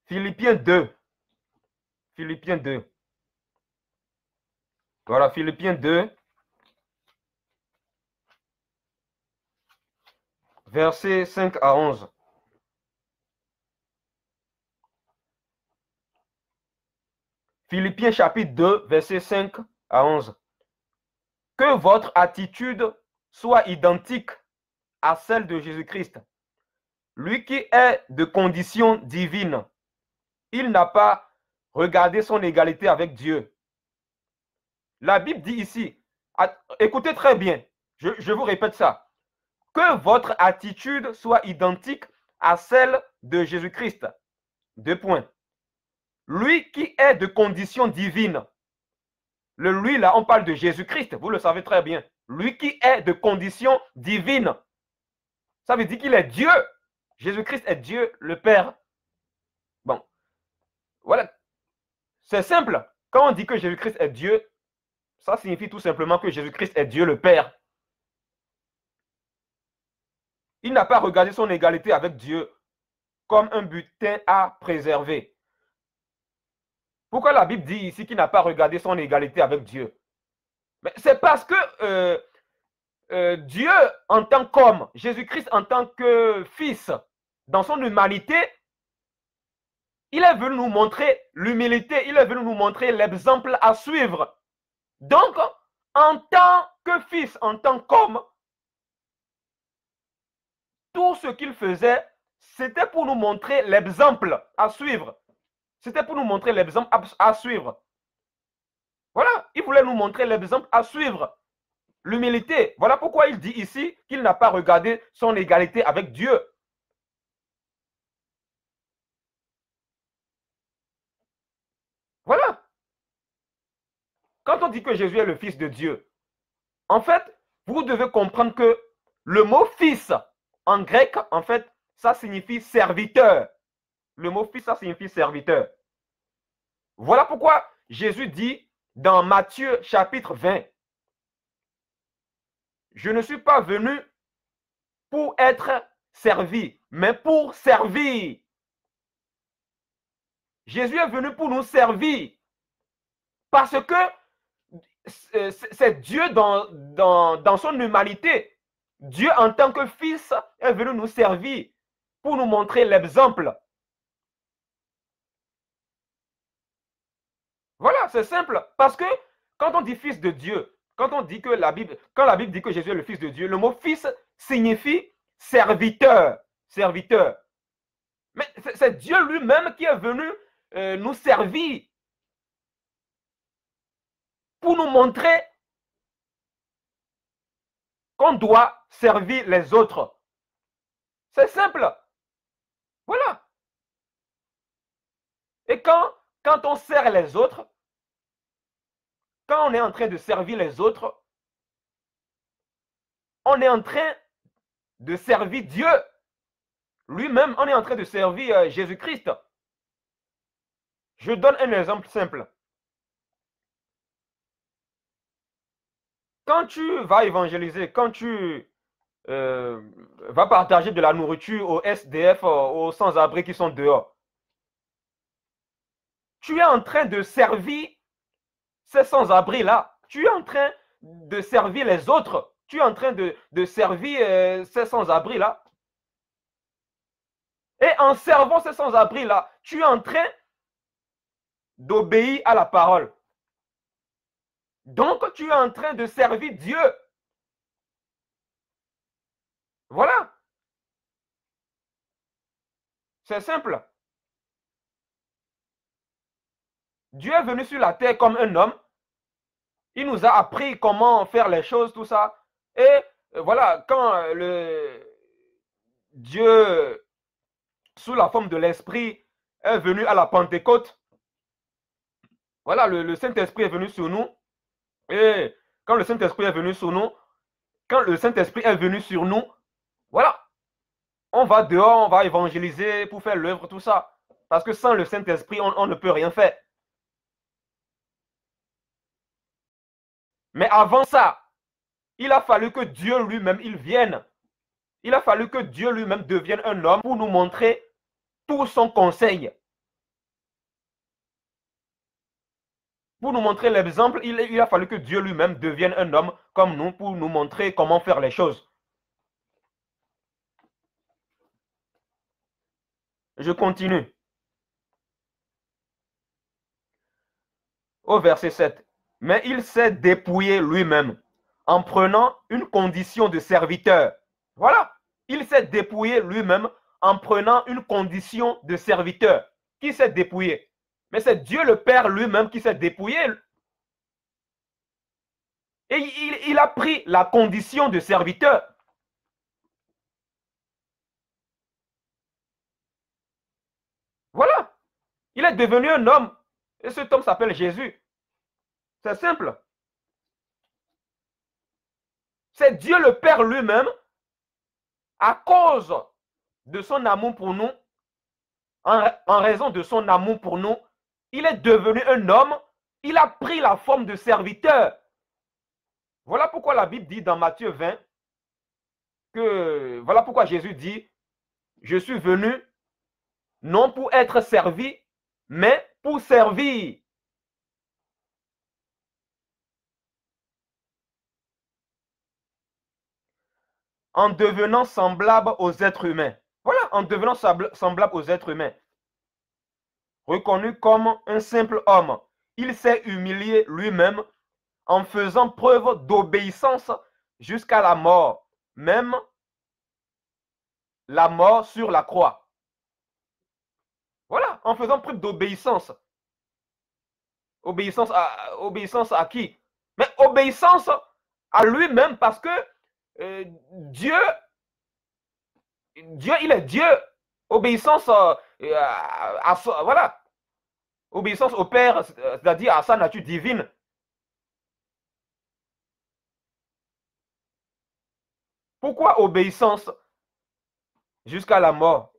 Philippiens 2. Philippiens 2. Voilà, Philippiens 2, versets 5 à 11. Philippiens chapitre 2, versets 5 à 11. Que votre attitude soit identique à celle de Jésus-Christ, lui qui est de condition divine. Il n'a pas regardé son égalité avec Dieu. La Bible dit ici, écoutez très bien, je vous répète ça, que votre attitude soit identique à celle de Jésus-Christ. Deux points. Lui qui est de condition divine. Le lui, là, on parle de Jésus-Christ, vous le savez très bien. Lui qui est de condition divine. Ça veut dire qu'il est Dieu. Jésus-Christ est Dieu, le Père. Bon, voilà. C'est simple. Quand on dit que Jésus-Christ est Dieu, ça signifie tout simplement que Jésus-Christ est Dieu, le Père. Il n'a pas regardé son égalité avec Dieu comme un butin à préserver. Pourquoi la Bible dit ici qu'il n'a pas regardé son égalité avec Dieu? C'est parce que Dieu en tant qu'homme, Jésus-Christ en tant que fils, dans son humanité, il est venu nous montrer l'humilité, il est venu nous montrer l'exemple à suivre. Donc, en tant que fils, en tant qu'homme, tout ce qu'il faisait, c'était pour nous montrer l'exemple à suivre. C'était pour nous montrer l'exemple à suivre. Voilà, il voulait nous montrer l'exemple à suivre. L'humilité. Voilà pourquoi il dit ici qu'il n'a pas regardé son égalité avec Dieu. Voilà. Quand on dit que Jésus est le Fils de Dieu, en fait, vous devez comprendre que le mot fils, en grec, en fait, ça signifie serviteur. Le mot fils, ça signifie serviteur. Voilà pourquoi Jésus dit dans Matthieu chapitre 20, je ne suis pas venu pour être servi, mais pour servir. Jésus est venu pour nous servir. Parce que c'est Dieu dans son humanité. Dieu en tant que fils est venu nous servir pour nous montrer l'exemple. Voilà, c'est simple. Parce que quand on dit fils de Dieu, quand la Bible dit que Jésus est le Fils de Dieu, le mot fils signifie serviteur. Serviteur. Mais c'est Dieu lui-même qui est venu nous servir pour nous montrer qu'on doit servir les autres. C'est simple. Voilà. Et quand on sert les autres, quand on est en train de servir les autres, on est en train de servir Dieu. Lui-même, on est en train de servir Jésus-Christ. Je donne un exemple simple. Quand tu vas évangéliser, quand tu vas partager de la nourriture aux SDF, aux sans-abri qui sont dehors, tu es en train de servir ces sans-abri-là. Tu es en train de servir les autres. Tu es en train de servir ces sans-abri-là. Et en servant ces sans-abri-là, tu es en train d'obéir à la parole. Donc, tu es en train de servir Dieu. Voilà. C'est simple. Dieu est venu sur la terre comme un homme. Il nous a appris comment faire les choses, tout ça. Et voilà, quand Dieu, sous la forme de l'Esprit, est venu à la Pentecôte, voilà, le Saint-Esprit est venu sur nous. Et quand le Saint-Esprit est venu sur nous, quand le Saint-Esprit est venu sur nous, voilà, on va dehors, on va évangéliser pour faire l'œuvre, tout ça. Parce que sans le Saint-Esprit, on ne peut rien faire. Mais avant ça, il a fallu que Dieu lui-même, il vienne. Il a fallu que Dieu lui-même devienne un homme pour nous montrer tout son conseil. Pour nous montrer l'exemple, il a fallu que Dieu lui-même devienne un homme comme nous pour nous montrer comment faire les choses. Je continue. Au verset 7. Mais il s'est dépouillé lui-même en prenant une condition de serviteur. Voilà. Il s'est dépouillé lui-même en prenant une condition de serviteur. Qui s'est dépouillé? Mais c'est Dieu le Père lui-même qui s'est dépouillé. Et il a pris la condition de serviteur. Voilà. Il est devenu un homme. Et cet homme s'appelle Jésus. C'est simple. C'est Dieu le Père lui-même, à cause de son amour pour nous, en raison de son amour pour nous, il est devenu un homme, il a pris la forme de serviteur. Voilà pourquoi la Bible dit dans Matthieu 20 que, voilà pourquoi Jésus dit, je suis venu non pour être servi, mais pour servir. En devenant semblable aux êtres humains. Voilà, en devenant semblable aux êtres humains. Reconnu comme un simple homme, il s'est humilié lui-même en faisant preuve d'obéissance jusqu'à la mort, même la mort sur la croix. Voilà, en faisant preuve d'obéissance. Obéissance à qui? Mais obéissance à lui-même parce que Dieu, il est Dieu. Obéissance voilà. Obéissance au Père, c'est-à-dire à sa nature divine. Pourquoi obéissance jusqu'à la mort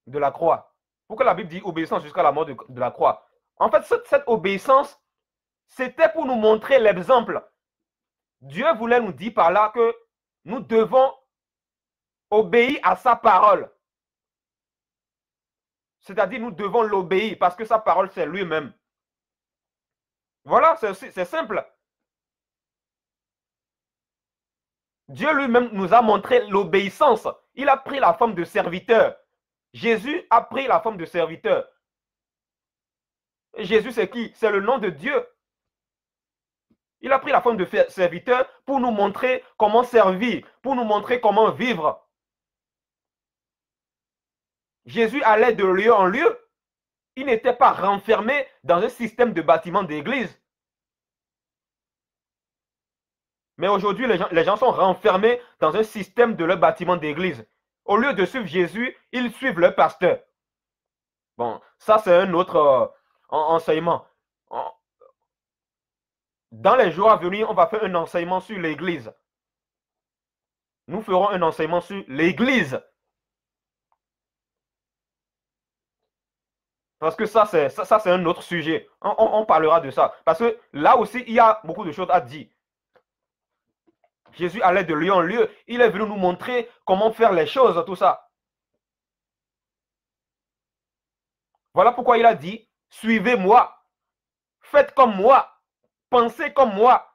de la croix? Pourquoi la Bible dit obéissance jusqu'à la mort de la croix? En fait, cette obéissance, c'était pour nous montrer l'exemple. Dieu voulait nous dire par là que nous devons obéir à sa parole. C'est-à-dire, nous devons l'obéir parce que sa parole, c'est lui-même. Voilà, c'est simple. Dieu lui-même nous a montré l'obéissance. Il a pris la forme de serviteur. Jésus a pris la forme de serviteur. Et Jésus, c'est qui? C'est le nom de Dieu. Il a pris la forme de serviteur pour nous montrer comment servir, pour nous montrer comment vivre. Jésus allait de lieu en lieu. Il n'était pas renfermé dans un système de bâtiment d'église. Mais aujourd'hui, les gens sont renfermés dans un système de leur bâtiment d'église. Au lieu de suivre Jésus, ils suivent leur pasteur. Bon, ça c'est un autre enseignement. Dans les jours à venir, on va faire un enseignement sur l'église. Nous ferons un enseignement sur l'église. Parce que ça, c'est un autre sujet. On parlera de ça. Parce que là aussi, il y a beaucoup de choses à dire. Jésus allait de lieu en lieu. Il est venu nous montrer comment faire les choses, tout ça. Voilà pourquoi il a dit, suivez-moi. Faites comme moi. Pensez comme moi.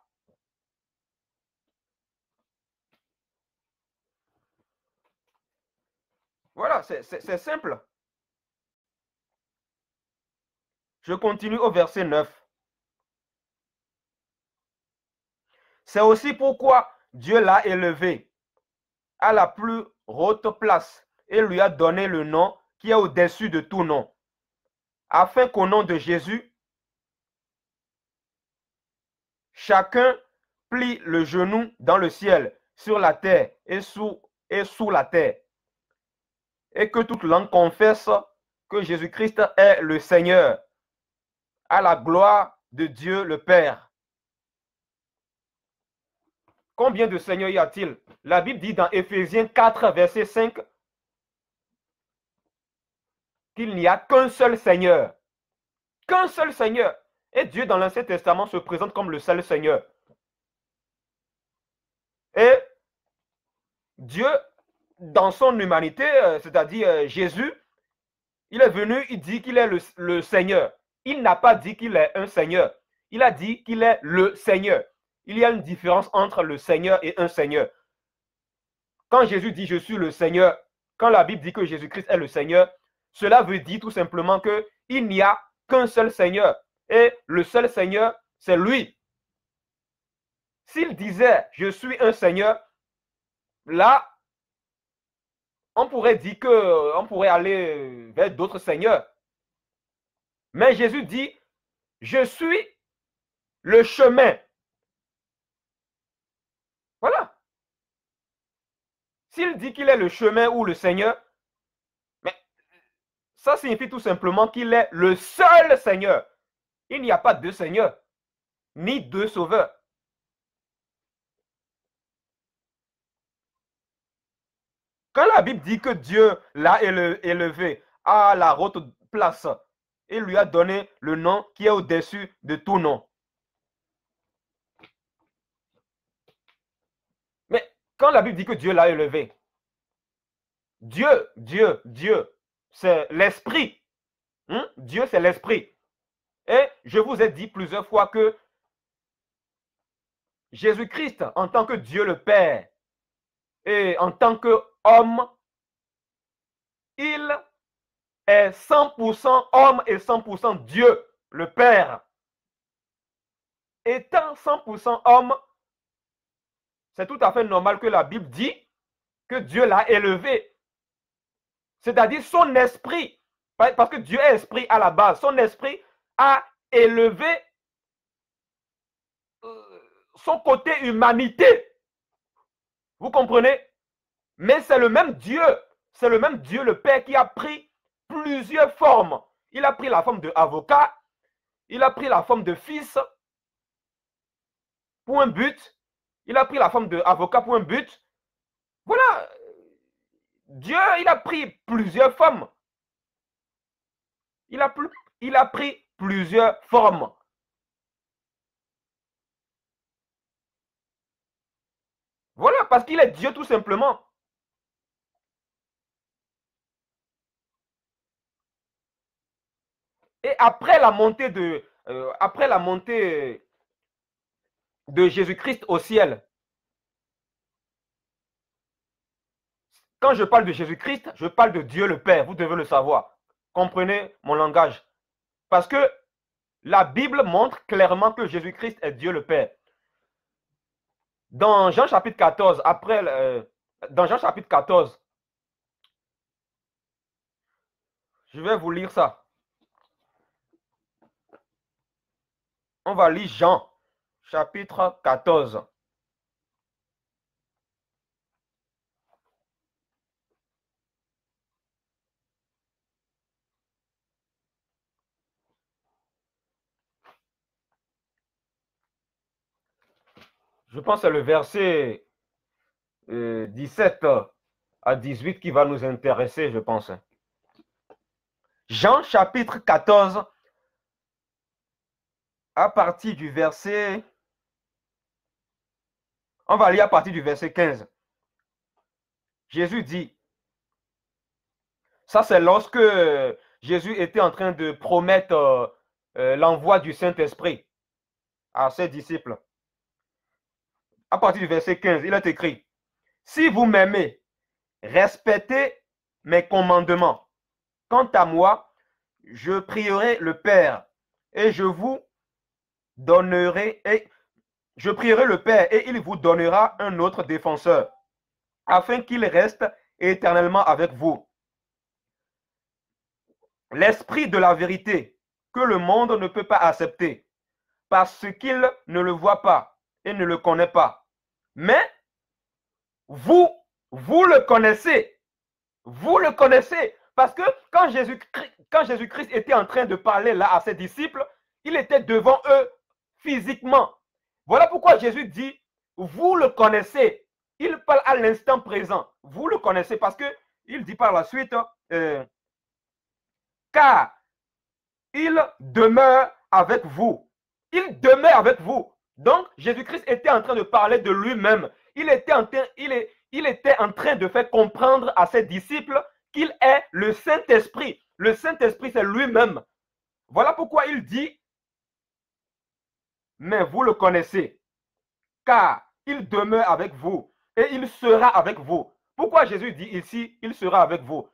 Voilà, c'est simple. Je continue au verset 9. C'est aussi pourquoi Dieu l'a élevé à la plus haute place et lui a donné le nom qui est au-dessus de tout nom, afin qu'au nom de Jésus, chacun plie le genou dans le ciel, sur la terre et sous la terre, et que toute langue confesse que Jésus-Christ est le Seigneur, à la gloire de Dieu le Père. Combien de seigneurs y a-t-il? La Bible dit dans Éphésiens 4, verset 5, qu'il n'y a qu'un seul Seigneur. Qu'un seul Seigneur. Et Dieu, dans l'Ancien Testament, se présente comme le seul Seigneur. Et Dieu, dans son humanité, c'est-à-dire Jésus, il est venu, il dit qu'il est le Seigneur. Il n'a pas dit qu'il est un Seigneur. Il a dit qu'il est le Seigneur. Il y a une différence entre le Seigneur et un Seigneur. Quand Jésus dit « Je suis le Seigneur », quand la Bible dit que Jésus-Christ est le Seigneur, cela veut dire tout simplement qu'il n'y a qu'un seul Seigneur. Et le seul Seigneur, c'est lui. S'il disait « Je suis un Seigneur », là, on pourrait dire qu'on pourrait aller vers d'autres seigneurs. Mais Jésus dit « Je suis le chemin ». Voilà. S'il dit qu'il est le chemin ou le Seigneur, mais ça signifie tout simplement qu'il est le seul Seigneur. Il n'y a pas deux seigneurs, ni deux sauveurs. Quand la Bible dit que Dieu l'a élevé à la haute place, il lui a donné le nom qui est au-dessus de tout nom. Mais quand la Bible dit que Dieu l'a élevé, Dieu, c'est l'esprit. Dieu, c'est l'esprit. Et je vous ai dit plusieurs fois que Jésus-Christ, en tant que Dieu le Père, et en tant qu'homme, il est 100% homme et 100% Dieu, le Père. Étant 100% homme, c'est tout à fait normal que la Bible dit que Dieu l'a élevé. C'est-à-dire son esprit, parce que Dieu est esprit à la base, son esprit a élevé son côté humanité. Vous comprenez? Mais c'est le même Dieu le Père qui a pris plusieurs formes. Il a pris la forme d'avocat, il a pris la forme de fils pour un but, il a pris la forme d'avocat pour un but. Voilà, Dieu, il a pris plusieurs formes. Il a pris plusieurs formes. Voilà, parce qu'il est Dieu tout simplement. Et après la montée de Jésus-Christ au ciel, quand je parle de Jésus-Christ, je parle de Dieu le Père, vous devez le savoir. Comprenez mon langage. Parce que la Bible montre clairement que Jésus-Christ est Dieu le Père. Dans Jean chapitre 14, dans Jean chapitre 14, je vais vous lire ça. On va lire Jean chapitre 14. Je pense que c'est le verset 17 à 18 qui va nous intéresser, je pense. Jean chapitre 14, à partir du verset... On va lire à partir du verset 15. Jésus dit, ça c'est lorsque Jésus était en train de promettre l'envoi du Saint-Esprit à ses disciples. À partir du verset 15, il est écrit, si vous m'aimez, respectez mes commandements. Quant à moi, je prierai le Père et je vous donnerai, et je prierai le Père et il vous donnera un autre défenseur, afin qu'il reste éternellement avec vous. L'esprit de la vérité que le monde ne peut pas accepter, parce qu'il ne le voit pas et ne le connaît pas. Mais vous, vous le connaissez. Vous le connaissez. Parce que quand Jésus-Christ était en train de parler là à ses disciples, il était devant eux physiquement. Voilà pourquoi Jésus dit, vous le connaissez. Il parle à l'instant présent. Vous le connaissez parce qu'il dit par la suite, car il demeure avec vous. Il demeure avec vous. Donc, Jésus-Christ était en train de parler de lui-même. Il était en train de faire comprendre à ses disciples qu'il est le Saint-Esprit. Le Saint-Esprit, c'est lui-même. Voilà pourquoi il dit, mais vous le connaissez, car il demeure avec vous et il sera avec vous. Pourquoi Jésus dit ici, il sera avec vous?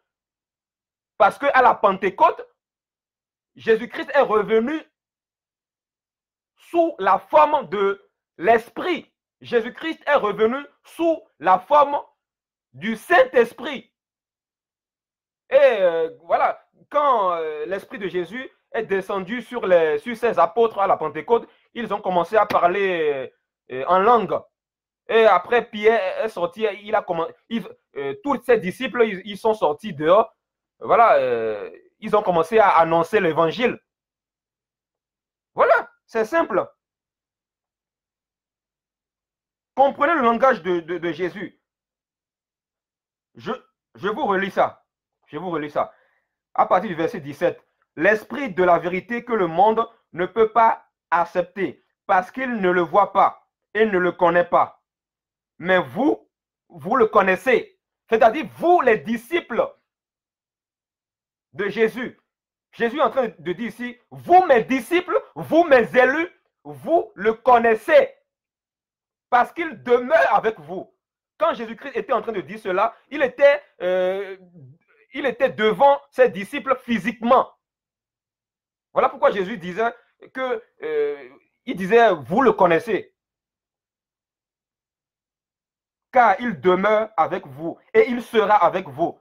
Parce qu'à la Pentecôte, Jésus-Christ est revenu sous la forme de l'Esprit. Jésus-Christ est revenu sous la forme du Saint-Esprit. Et voilà, quand l'Esprit de Jésus est descendu sur ses apôtres à la Pentecôte, ils ont commencé à parler en langue. Et après, Pierre est sorti, tous ses disciples, ils sont sortis dehors. Voilà, ils ont commencé à annoncer l'évangile. Voilà, c'est simple. Comprenez le langage de Jésus. Je vous relis ça. Je vous relis ça. À partir du verset 17. L'esprit de la vérité que le monde ne peut pas accepter parce qu'il ne le voit pas et ne le connaît pas. Mais vous, vous le connaissez. C'est-à-dire, vous, les disciples de Jésus. Jésus est en train de dire ici, vous, mes disciples, vous, mes élus, vous le connaissez parce qu'il demeure avec vous. Quand Jésus-Christ était en train de dire cela, il était devant ses disciples physiquement. Voilà pourquoi Jésus disait que, il disait, vous le connaissez. Car il demeure avec vous et il sera avec vous.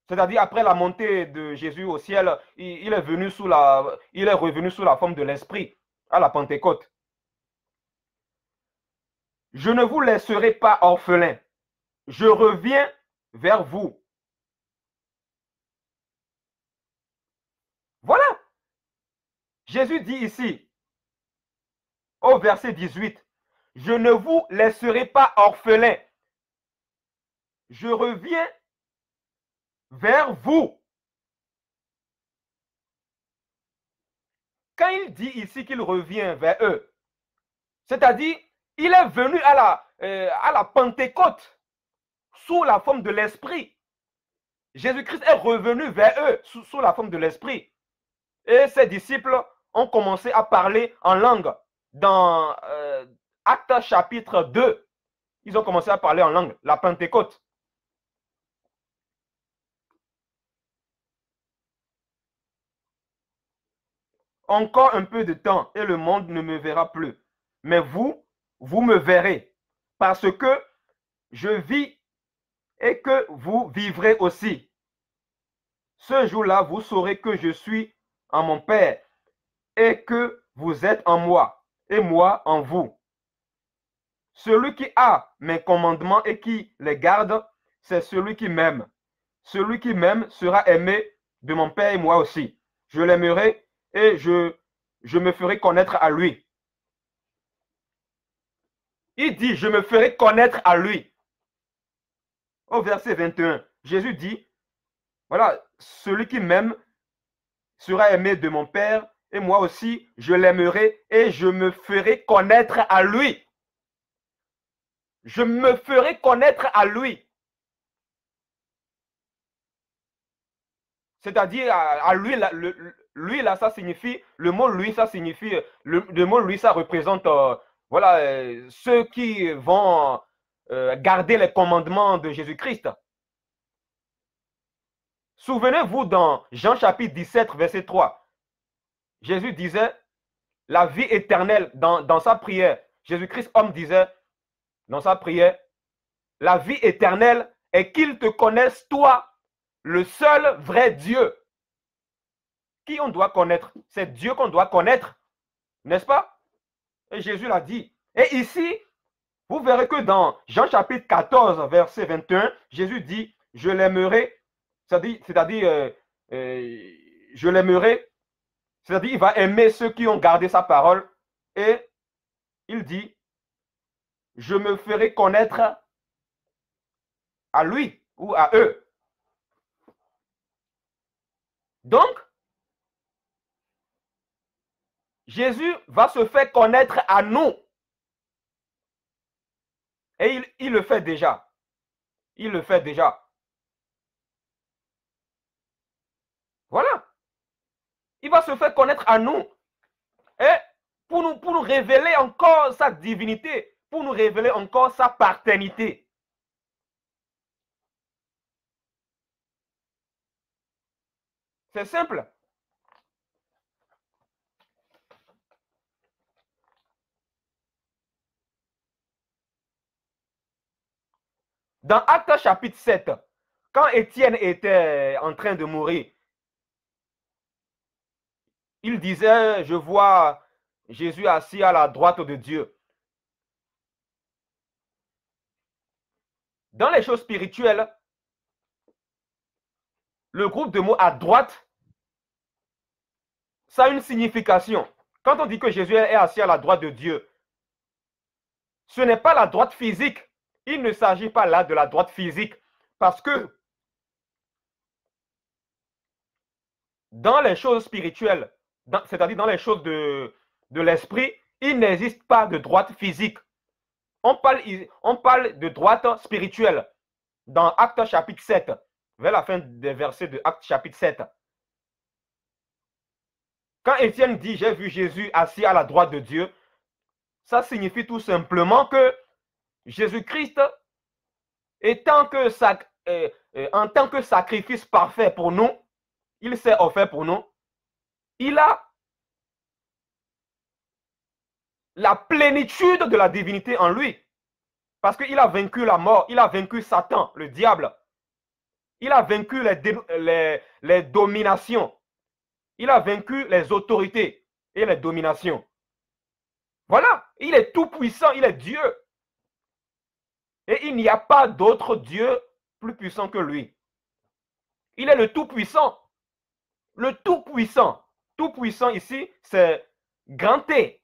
C'est-à-dire, après la montée de Jésus au ciel, il est revenu sous la forme de l'Esprit à la Pentecôte. Je ne vous laisserai pas orphelins. Je reviens vers vous. Voilà. Jésus dit ici, au verset 18, je ne vous laisserai pas orphelins. Je reviens vers vous. Quand il dit ici qu'il revient vers eux, c'est-à-dire, il est venu à la Pentecôte sous la forme de l'Esprit. Jésus-Christ est revenu vers eux sous la forme de l'Esprit. Et ses disciples ont commencé à parler en langue. Dans Actes chapitre 2, ils ont commencé à parler en langue, la Pentecôte. Encore un peu de temps et le monde ne me verra plus. Mais vous, vous me verrez parce que je vis et que vous vivrez aussi. Ce jour-là, vous saurez que je suis en mon Père et que vous êtes en moi et moi en vous. Celui qui a mes commandements et qui les garde, c'est celui qui m'aime. Celui qui m'aime sera aimé de mon Père et moi aussi. Je l'aimerai et je me ferai connaître à lui. Il dit, je me ferai connaître à lui. Au verset 21, Jésus dit, voilà, celui qui m'aime sera aimé de mon Père et moi aussi, je l'aimerai et je me ferai connaître à lui. Je me ferai connaître à lui. C'est-à-dire, à lui, lui, là, ça signifie, le mot lui, ça signifie, le mot lui, ça représente, voilà, ceux qui vont garder les commandements de Jésus-Christ. Souvenez-vous dans Jean chapitre 17, verset 3. Jésus disait la vie éternelle dans sa prière. Jésus-Christ, homme, disait dans sa prière, la vie éternelle est qu'ils te connaissent, toi, le seul vrai Dieu. Qui on doit connaître? C'est Dieu qu'on doit connaître, n'est-ce pas? Et Jésus l'a dit. Et ici, vous verrez que dans Jean chapitre 14, verset 21, Jésus dit, je l'aimerai, c'est-à-dire, je l'aimerai, c'est-à-dire, il va aimer ceux qui ont gardé sa parole. Et il dit, je me ferai connaître à lui ou à eux. Donc, Jésus va se faire connaître à nous. Et il le fait déjà. Il le fait déjà. Voilà. Il va se faire connaître à nous. Et pour nous révéler encore sa divinité, pour nous révéler encore sa paternité. C'est simple. Dans Actes chapitre 7, quand Étienne était en train de mourir, il disait, je vois Jésus assis à la droite de Dieu. Dans les choses spirituelles, le groupe de mots à droite, ça a une signification. Quand on dit que Jésus est assis à la droite de Dieu, ce n'est pas la droite physique. Il ne s'agit pas là de la droite physique. Parce que dans les choses spirituelles, c'est-à-dire dans les choses de l'esprit, il n'existe pas de droite physique. On parle de droite spirituelle dans Actes chapitre 7, vers la fin des versets de Actes chapitre 7. Quand Étienne dit « J'ai vu Jésus assis à la droite de Dieu », ça signifie tout simplement que Jésus-Christ, en tant que sacrifice parfait pour nous, il s'est offert pour nous, il a la plénitude de la divinité en lui. Parce qu'il a vaincu la mort, il a vaincu Satan, le diable. Il a vaincu les dominations. Il a vaincu les autorités et les dominations. Voilà, il est tout puissant, il est Dieu. Et il n'y a pas d'autre Dieu plus puissant que lui. Il est le tout puissant. Le tout puissant. Tout puissant ici, c'est grand T.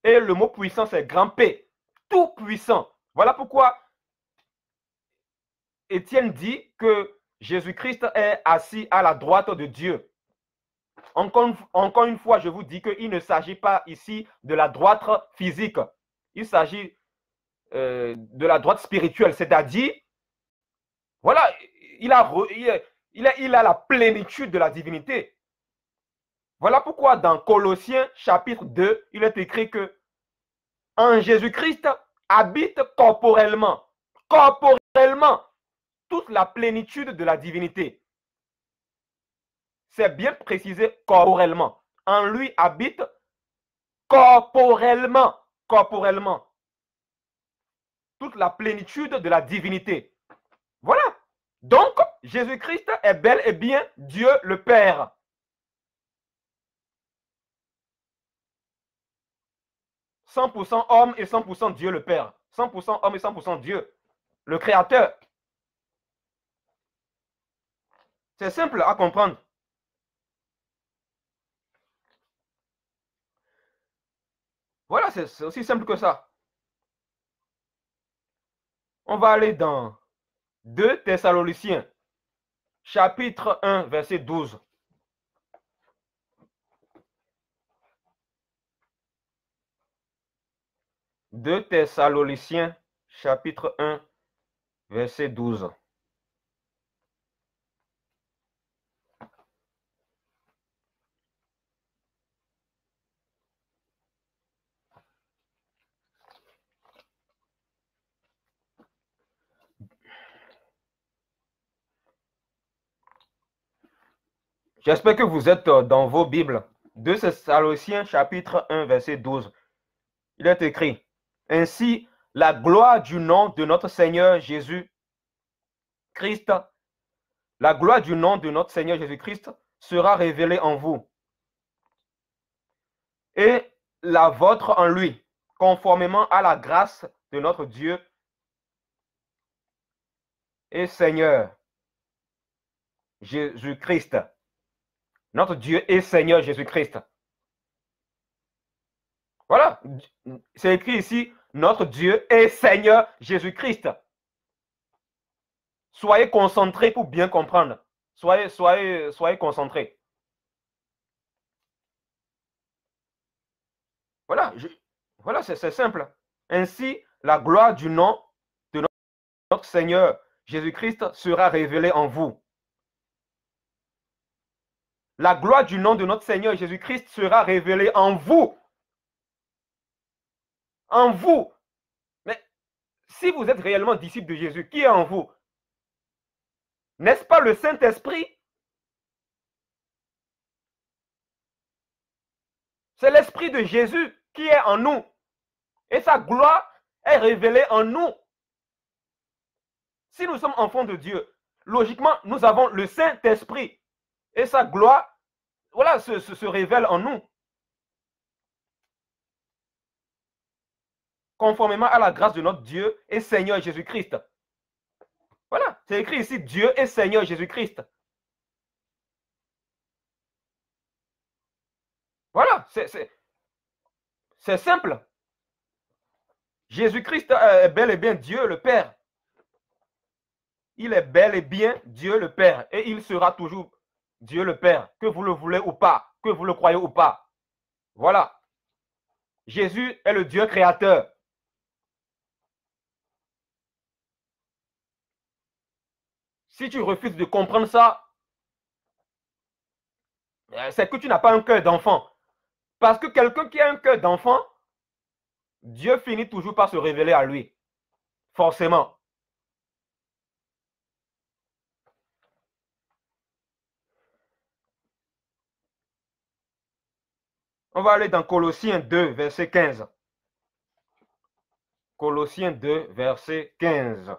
Et le mot puissant, c'est grand P. Tout puissant. Voilà pourquoi Étienne dit que Jésus-Christ est assis à la droite de Dieu. Encore une fois, je vous dis qu'il ne s'agit pas ici de la droite physique. Il s'agit de la droite spirituelle, c'est-à-dire, voilà, il a la plénitude de la divinité. Voilà pourquoi dans Colossiens chapitre 2, il est écrit que en Jésus-Christ habite corporellement toute la plénitude de la divinité. C'est bien précisé corporellement. En lui habite corporellement toute la plénitude de la divinité. Voilà. Donc, Jésus-Christ est bel et bien Dieu le Père. « 100% homme et 100% Dieu le Père. 100% homme et 100% Dieu, le Créateur. C'est simple à comprendre. Voilà, c'est aussi simple que ça. On va aller dans 2 Thessaloniciens, chapitre 1, verset 12. 2 Thessaloniciens, chapitre 1, verset 12. J'espère que vous êtes dans vos Bibles. 2 Thessaloniciens chapitre 1 verset 12. Il est écrit, ainsi la gloire du nom de notre Seigneur Jésus-Christ, la gloire du nom de notre Seigneur Jésus-Christ sera révélée en vous et la vôtre en lui, conformément à la grâce de notre Dieu et Seigneur Jésus-Christ. Notre Dieu et Seigneur Jésus-Christ. Voilà, c'est écrit ici, notre Dieu et Seigneur Jésus-Christ. Soyez concentrés pour bien comprendre. Soyez concentrés. Voilà, voilà, c'est simple. Ainsi, la gloire du nom de notre Seigneur Jésus-Christ sera révélée en vous. La gloire du nom de notre Seigneur Jésus-Christ sera révélée en vous. En vous. Mais si vous êtes réellement disciple de Jésus, qui est en vous? N'est-ce pas le Saint-Esprit? C'est l'Esprit de Jésus qui est en nous. Et sa gloire est révélée en nous. Si nous sommes enfants de Dieu, logiquement, nous avons le Saint-Esprit. Et sa gloire, voilà, se révèle en nous. Conformément à la grâce de notre Dieu et Seigneur Jésus-Christ. Voilà, c'est écrit ici, Dieu et Seigneur Jésus-Christ. Voilà, c'est simple. Jésus-Christ est bel et bien Dieu le Père. Il est bel et bien Dieu le Père. Et il sera toujours Dieu le Père, que vous le voulez ou pas, que vous le croyez ou pas. Voilà. Jésus est le Dieu créateur. Si tu refuses de comprendre ça, c'est que tu n'as pas un cœur d'enfant. Parce que quelqu'un qui a un cœur d'enfant, Dieu finit toujours par se révéler à lui. Forcément. On va aller dans Colossiens 2, verset 15. Colossiens 2, verset 15.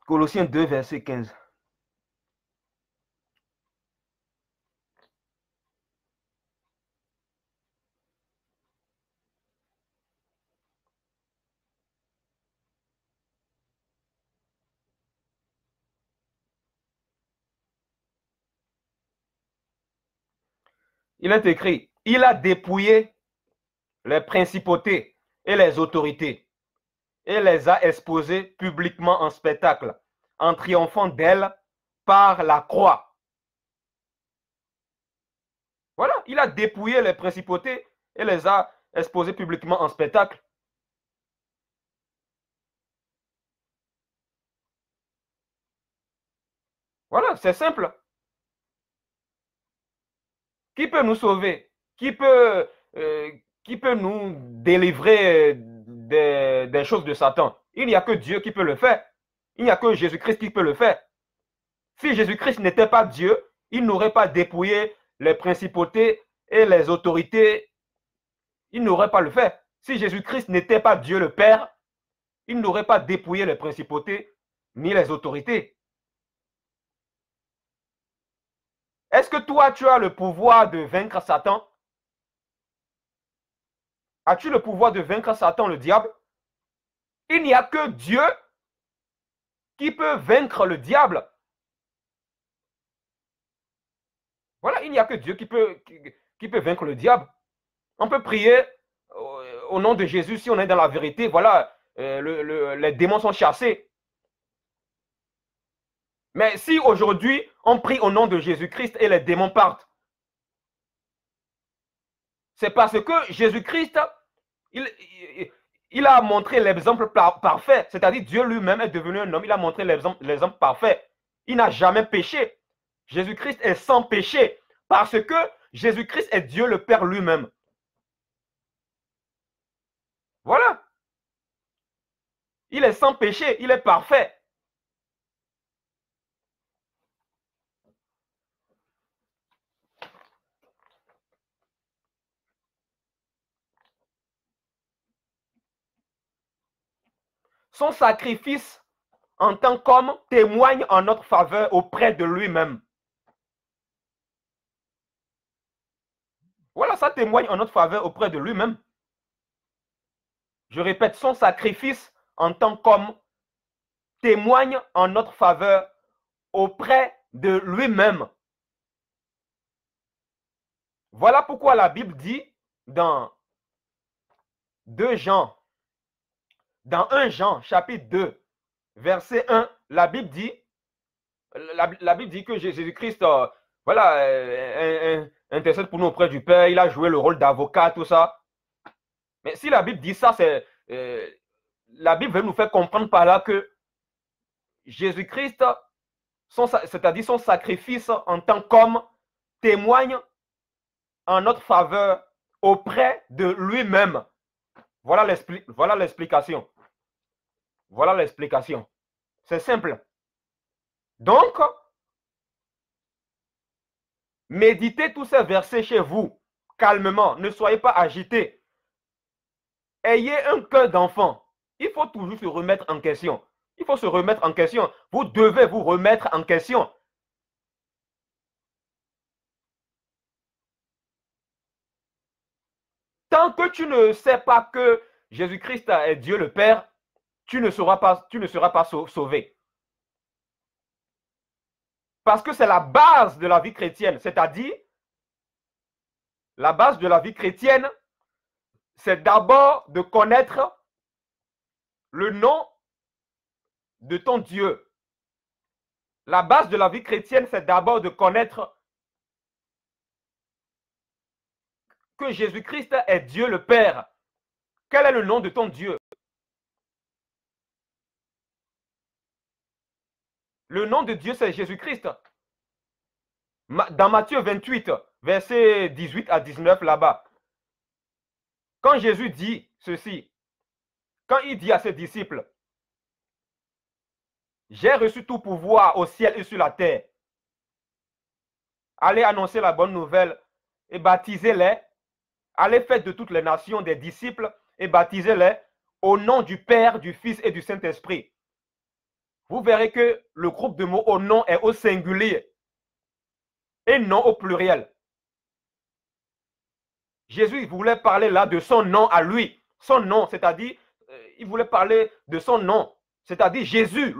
Colossiens 2, verset 15. Il est écrit, il a dépouillé les principautés et les autorités et les a exposées publiquement en spectacle, en triomphant d'elles par la croix. Voilà, il a dépouillé les principautés et les a exposées publiquement en spectacle. Voilà, c'est simple. Qui peut nous sauver? Qui peut nous délivrer des choses de Satan? Il n'y a que Dieu qui peut le faire. Il n'y a que Jésus-Christ qui peut le faire. Si Jésus-Christ n'était pas Dieu, il n'aurait pas dépouillé les principautés et les autorités. Il n'aurait pas le fait. Si Jésus-Christ n'était pas Dieu le Père, il n'aurait pas dépouillé les principautés ni les autorités. Est-ce que toi, tu as le pouvoir de vaincre Satan? As-tu le pouvoir de vaincre Satan, le diable? Il n'y a que Dieu qui peut vaincre le diable. Voilà, il n'y a que Dieu qui peut vaincre le diable. On peut prier au nom de Jésus si on est dans la vérité. Voilà, les démons sont chassés. Mais si aujourd'hui on prie au nom de Jésus-Christ et les démons partent, c'est parce que Jésus-Christ, il a montré l'exemple parfait. C'est-à-dire Dieu lui-même est devenu un homme. Il a montré l'exemple parfait. Il n'a jamais péché. Jésus-Christ est sans péché parce que Jésus-Christ est Dieu le Père lui-même. Voilà. Il est sans péché, il est parfait. son sacrifice en tant qu'homme témoigne en notre faveur auprès de lui-même. Voilà, ça témoigne en notre faveur auprès de lui-même. Je répète, son sacrifice en tant qu'homme témoigne en notre faveur auprès de lui-même. Voilà pourquoi la Bible dit dans 2 Jean, dans 1 Jean, chapitre 2, verset 1, la Bible dit que Jésus-Christ, voilà, intercède pour nous auprès du Père, il a joué le rôle d'avocat, tout ça. Mais si la Bible dit ça, c'est la Bible veut nous faire comprendre par là que Jésus-Christ, c'est-à-dire son sacrifice en tant qu'homme, témoigne en notre faveur auprès de lui-même. Voilà l'explication. Voilà l'explication. C'est simple. Donc, méditez tous ces versets chez vous, calmement. Ne soyez pas agités. Ayez un cœur d'enfant. Il faut toujours se remettre en question. Il faut se remettre en question. Vous devez vous remettre en question. Tant que tu ne sais pas que Jésus-Christ est Dieu le Père, tu ne seras pas sauvé. Parce que c'est la base de la vie chrétienne. C'est-à-dire, la base de la vie chrétienne, c'est d'abord de connaître le nom de ton Dieu. La base de la vie chrétienne, c'est d'abord de connaître que Jésus-Christ est Dieu le Père. Quel est le nom de ton Dieu? Le nom de Dieu, c'est Jésus-Christ. Dans Matthieu 28, versets 18 à 19, là-bas, quand Jésus dit ceci, quand il dit à ses disciples, j'ai reçu tout pouvoir au ciel et sur la terre. Allez annoncer la bonne nouvelle et baptisez-les. Allez faire de toutes les nations des disciples et baptisez-les au nom du Père, du Fils et du Saint-Esprit. Vous verrez que le groupe de mots au nom est au singulier et non au pluriel. Jésus voulait parler là de son nom à lui. Son nom, c'est-à-dire, il voulait parler de son nom, c'est-à-dire Jésus.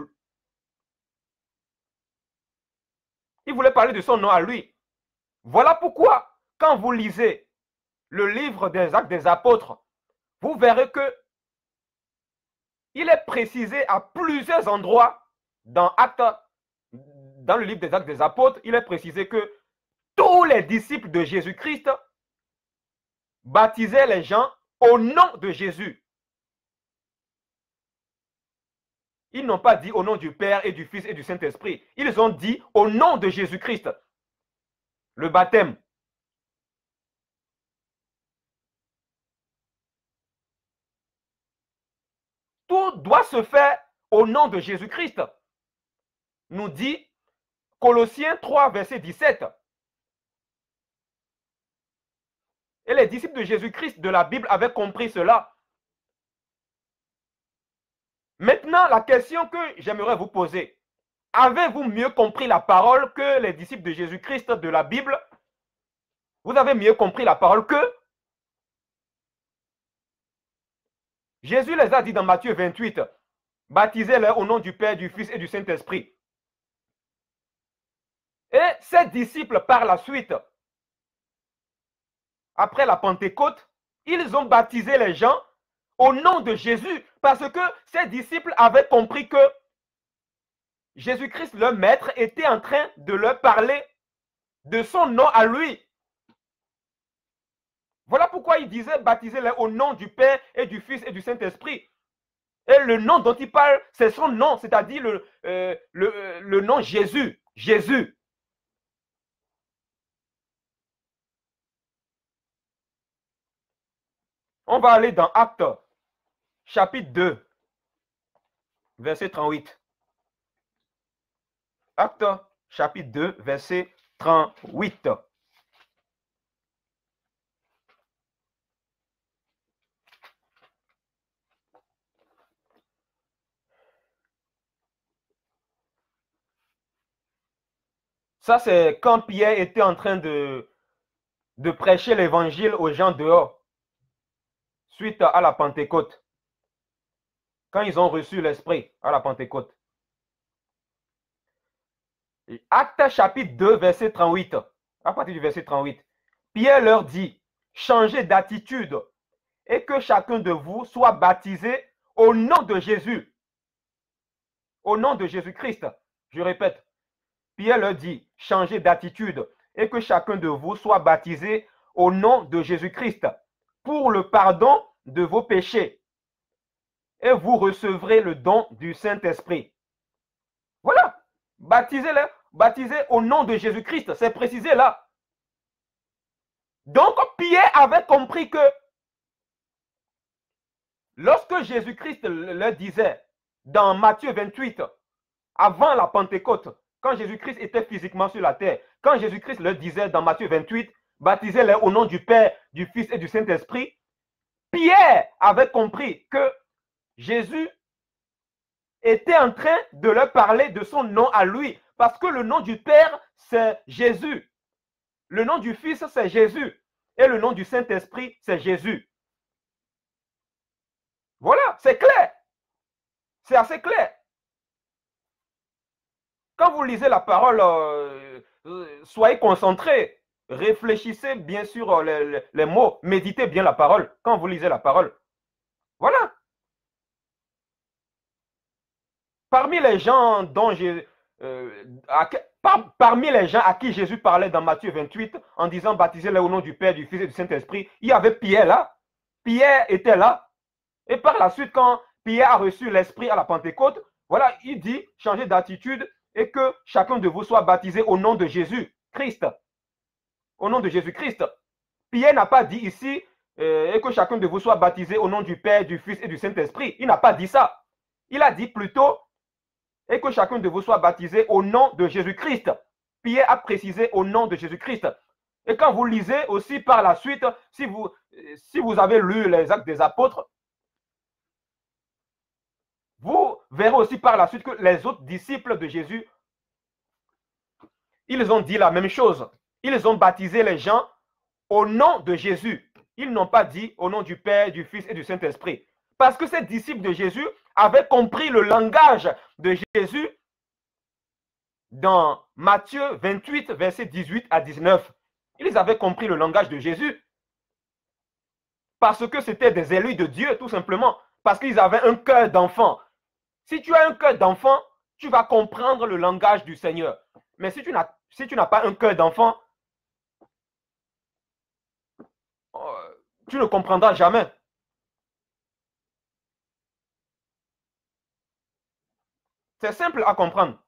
Il voulait parler de son nom à lui. Voilà pourquoi, quand vous lisez le livre des Actes des Apôtres, vous verrez que il est précisé à plusieurs endroits dans le livre des Actes des Apôtres, il est précisé que tous les disciples de Jésus-Christ baptisaient les gens au nom de Jésus. Ils n'ont pas dit au nom du Père et du Fils et du Saint-Esprit. Ils ont dit au nom de Jésus-Christ. Le baptême. Tout doit se faire au nom de Jésus-Christ. Nous dit Colossiens 3, verset 17. Et les disciples de Jésus-Christ de la Bible avaient compris cela. Maintenant, la question que j'aimerais vous poser, avez-vous mieux compris la parole que les disciples de Jésus-Christ de la Bible? Vous avez mieux compris la parole que Jésus les a dit dans Matthieu 28, baptisez-les au nom du Père, du Fils et du Saint-Esprit. Et ces disciples, par la suite, après la Pentecôte, ils ont baptisé les gens au nom de Jésus parce que ces disciples avaient compris que Jésus-Christ, leur maître, était en train de leur parler de son nom à lui. Voilà pourquoi il disait baptisez-les au nom du Père et du Fils et du Saint-Esprit. Et le nom dont il parle, c'est son nom, c'est-à-dire le nom Jésus. Jésus. On va aller dans Actes, chapitre 2, verset 38. Actes, chapitre 2, verset 38. Ça, c'est quand Pierre était en train de prêcher l'évangile aux gens dehors, suite à la Pentecôte. Quand ils ont reçu l'Esprit à la Pentecôte. Actes chapitre 2, verset 38. À partir du verset 38. Pierre leur dit, changez d'attitude et que chacun de vous soit baptisé au nom de Jésus. Au nom de Jésus-Christ. Je répète. Pierre leur dit, changez d'attitude et que chacun de vous soit baptisé au nom de Jésus-Christ pour le pardon de vos péchés. Et vous recevrez le don du Saint-Esprit. Voilà. Baptisez-les. Baptisés au nom de Jésus-Christ. C'est précisé là. Donc, Pierre avait compris que lorsque Jésus-Christ le disait dans Matthieu 28, avant la Pentecôte, quand Jésus-Christ était physiquement sur la terre, quand Jésus-Christ le disait dans Matthieu 28, baptisez-les au nom du Père, du Fils et du Saint-Esprit, Pierre avait compris que Jésus était en train de leur parler de son nom à lui, parce que le nom du Père, c'est Jésus. Le nom du Fils, c'est Jésus. Et le nom du Saint-Esprit, c'est Jésus. Voilà, c'est clair. C'est assez clair. Quand vous lisez la parole, soyez concentrés. Réfléchissez bien sur les mots. Méditez bien la parole quand vous lisez la parole. Voilà. Parmi les gens dont parmi les gens à qui Jésus parlait dans Matthieu 28 en disant baptisez-les au nom du Père, du Fils et du Saint-Esprit, il y avait Pierre là. Pierre était là. Et par la suite, quand Pierre a reçu l'Esprit à la Pentecôte, voilà, il dit changez d'attitude et que chacun de vous soit baptisé au nom de Jésus-Christ. Au nom de Jésus-Christ. Pierre n'a pas dit ici et que chacun de vous soit baptisé au nom du Père, du Fils et du Saint-Esprit. Il n'a pas dit ça. Il a dit plutôt et que chacun de vous soit baptisé au nom de Jésus-Christ. Pierre a précisé au nom de Jésus-Christ. Et quand vous lisez aussi par la suite, si vous avez lu les Actes des Apôtres, vous verrez aussi par la suite que les autres disciples de Jésus, ils ont dit la même chose. Ils ont baptisé les gens au nom de Jésus. Ils n'ont pas dit au nom du Père, du Fils et du Saint-Esprit. Parce que ces disciples de Jésus avaient compris le langage de Jésus dans Matthieu 28, versets 18 à 19. Ils avaient compris le langage de Jésus. Parce que c'était des élus de Dieu, tout simplement. Parce qu'ils avaient un cœur d'enfant. Si tu as un cœur d'enfant, tu vas comprendre le langage du Seigneur. Mais si tu n'as pas un cœur d'enfant, tu ne comprendras jamais. C'est simple à comprendre.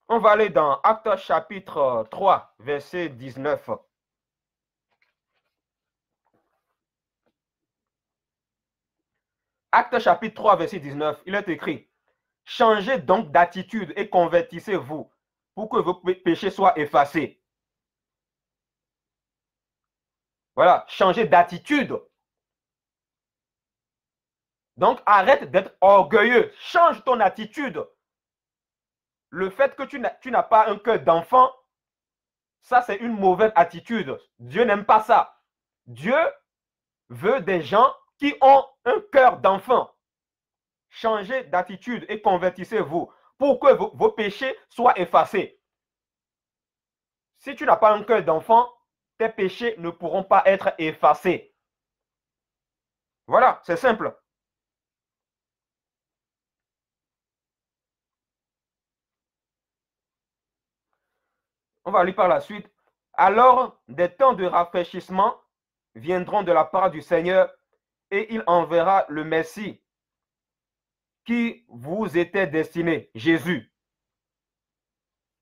On va aller dans Actes chapitre 3, verset 19. Actes chapitre 3, verset 19, il est écrit, changez donc d'attitude et convertissez-vous pour que vos péchés soient effacés. Voilà, changez d'attitude. Donc, arrête d'être orgueilleux. Change ton attitude. Le fait que tu n'as pas un cœur d'enfant, ça, c'est une mauvaise attitude. Dieu n'aime pas ça. Dieu veut des gens qui ont un cœur d'enfant. Changez d'attitude et convertissez-vous pour que vos péchés soient effacés. Si tu n'as pas un cœur d'enfant, tes péchés ne pourront pas être effacés. Voilà, c'est simple. On va lire par la suite. Alors, des temps de rafraîchissement viendront de la part du Seigneur et il enverra le Messie qui vous était destiné, Jésus.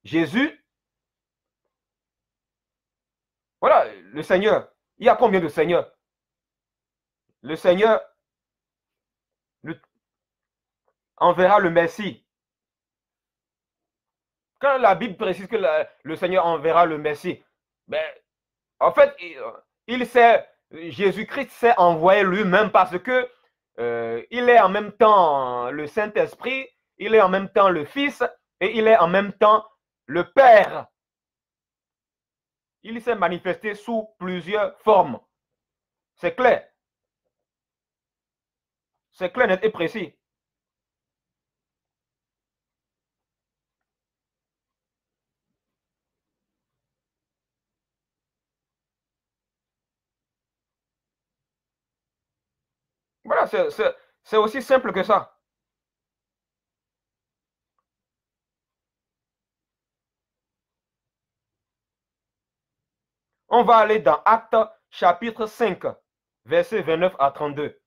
Jésus, voilà, le Seigneur. Il y a combien de seigneurs? Le Seigneur enverra le Messie. Quand la Bible précise que le Seigneur enverra le Messie, ben, en fait, Jésus-Christ s'est envoyé lui-même parce que il est en même temps le Saint-Esprit, il est en même temps le Fils Et il est en même temps le Père. Il s'est manifesté sous plusieurs formes. C'est clair. C'est clair, net et précis. Voilà, c'est aussi simple que ça. On va aller dans Actes chapitre 5, versets 29 à 32.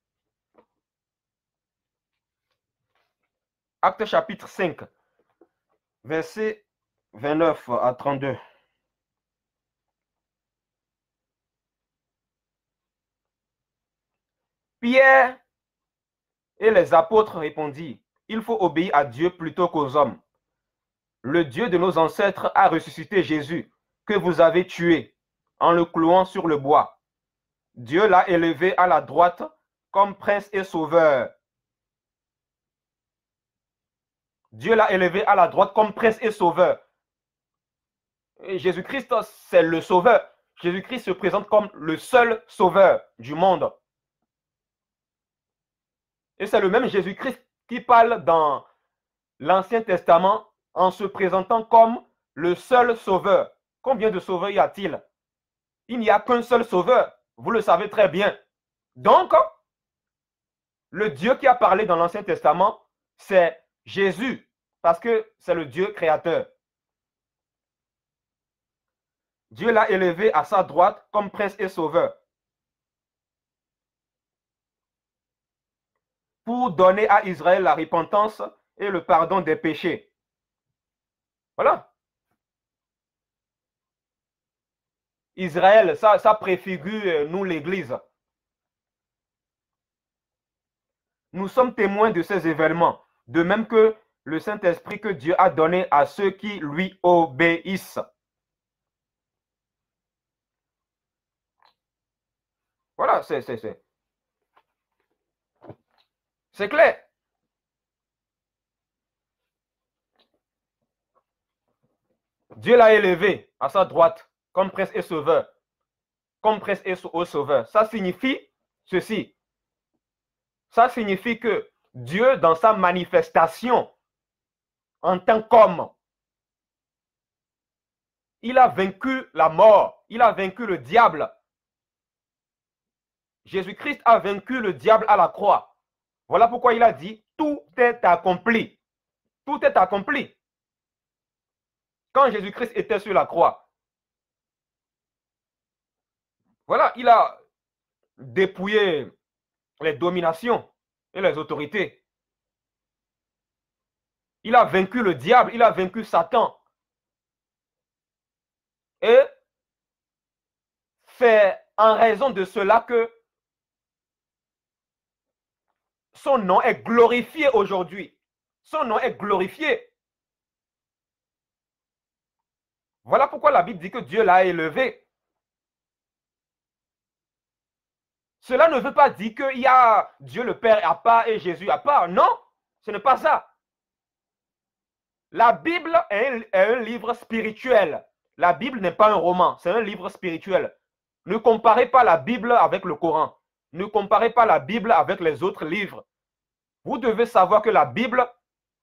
Actes chapitre 5, versets 29 à 32. Pierre et les apôtres répondirent, il faut obéir à Dieu plutôt qu'aux hommes. Le Dieu de nos ancêtres a ressuscité Jésus, que vous avez tué, en le clouant sur le bois. Dieu l'a élevé à la droite comme prince et sauveur. Dieu l'a élevé à la droite comme prince et sauveur. Jésus-Christ, c'est le sauveur. Jésus-Christ se présente comme le seul sauveur du monde. Et c'est le même Jésus-Christ qui parle dans l'Ancien Testament en se présentant comme le seul sauveur. Combien de sauveurs y a-t-il? Il n'y a qu'un seul sauveur. Vous le savez très bien. Donc, le Dieu qui a parlé dans l'Ancien Testament, c'est Jésus, parce que c'est le Dieu créateur. Dieu l'a élevé à sa droite comme prince et sauveur, pour donner à Israël la repentance et le pardon des péchés. Voilà. Israël, ça préfigure nous l'Église. Nous sommes témoins de ces événements, de même que le Saint-Esprit que Dieu a donné à ceux qui lui obéissent. Voilà, c'est clair. Dieu l'a élevé à sa droite comme prince et sauveur. Comme prince et sauveur. Ça signifie ceci. Ça signifie que Dieu, dans sa manifestation en tant qu'homme, il a vaincu la mort, il a vaincu le diable. Jésus-Christ a vaincu le diable à la croix. Voilà pourquoi il a dit, tout est accompli. Tout est accompli. Quand Jésus-Christ était sur la croix, voilà, il a dépouillé les dominations et les autorités. Il a vaincu le diable, il a vaincu Satan. Et c'est en raison de cela que son nom est glorifié aujourd'hui. Son nom est glorifié. Voilà pourquoi la Bible dit que Dieu l'a élevé. Cela ne veut pas dire qu'il y a Dieu le Père à part et Jésus à part. Non, ce n'est pas ça. La Bible est un livre spirituel. La Bible n'est pas un roman, c'est un livre spirituel. Ne comparez pas la Bible avec le Coran. Ne comparez pas la Bible avec les autres livres. Vous devez savoir que la Bible,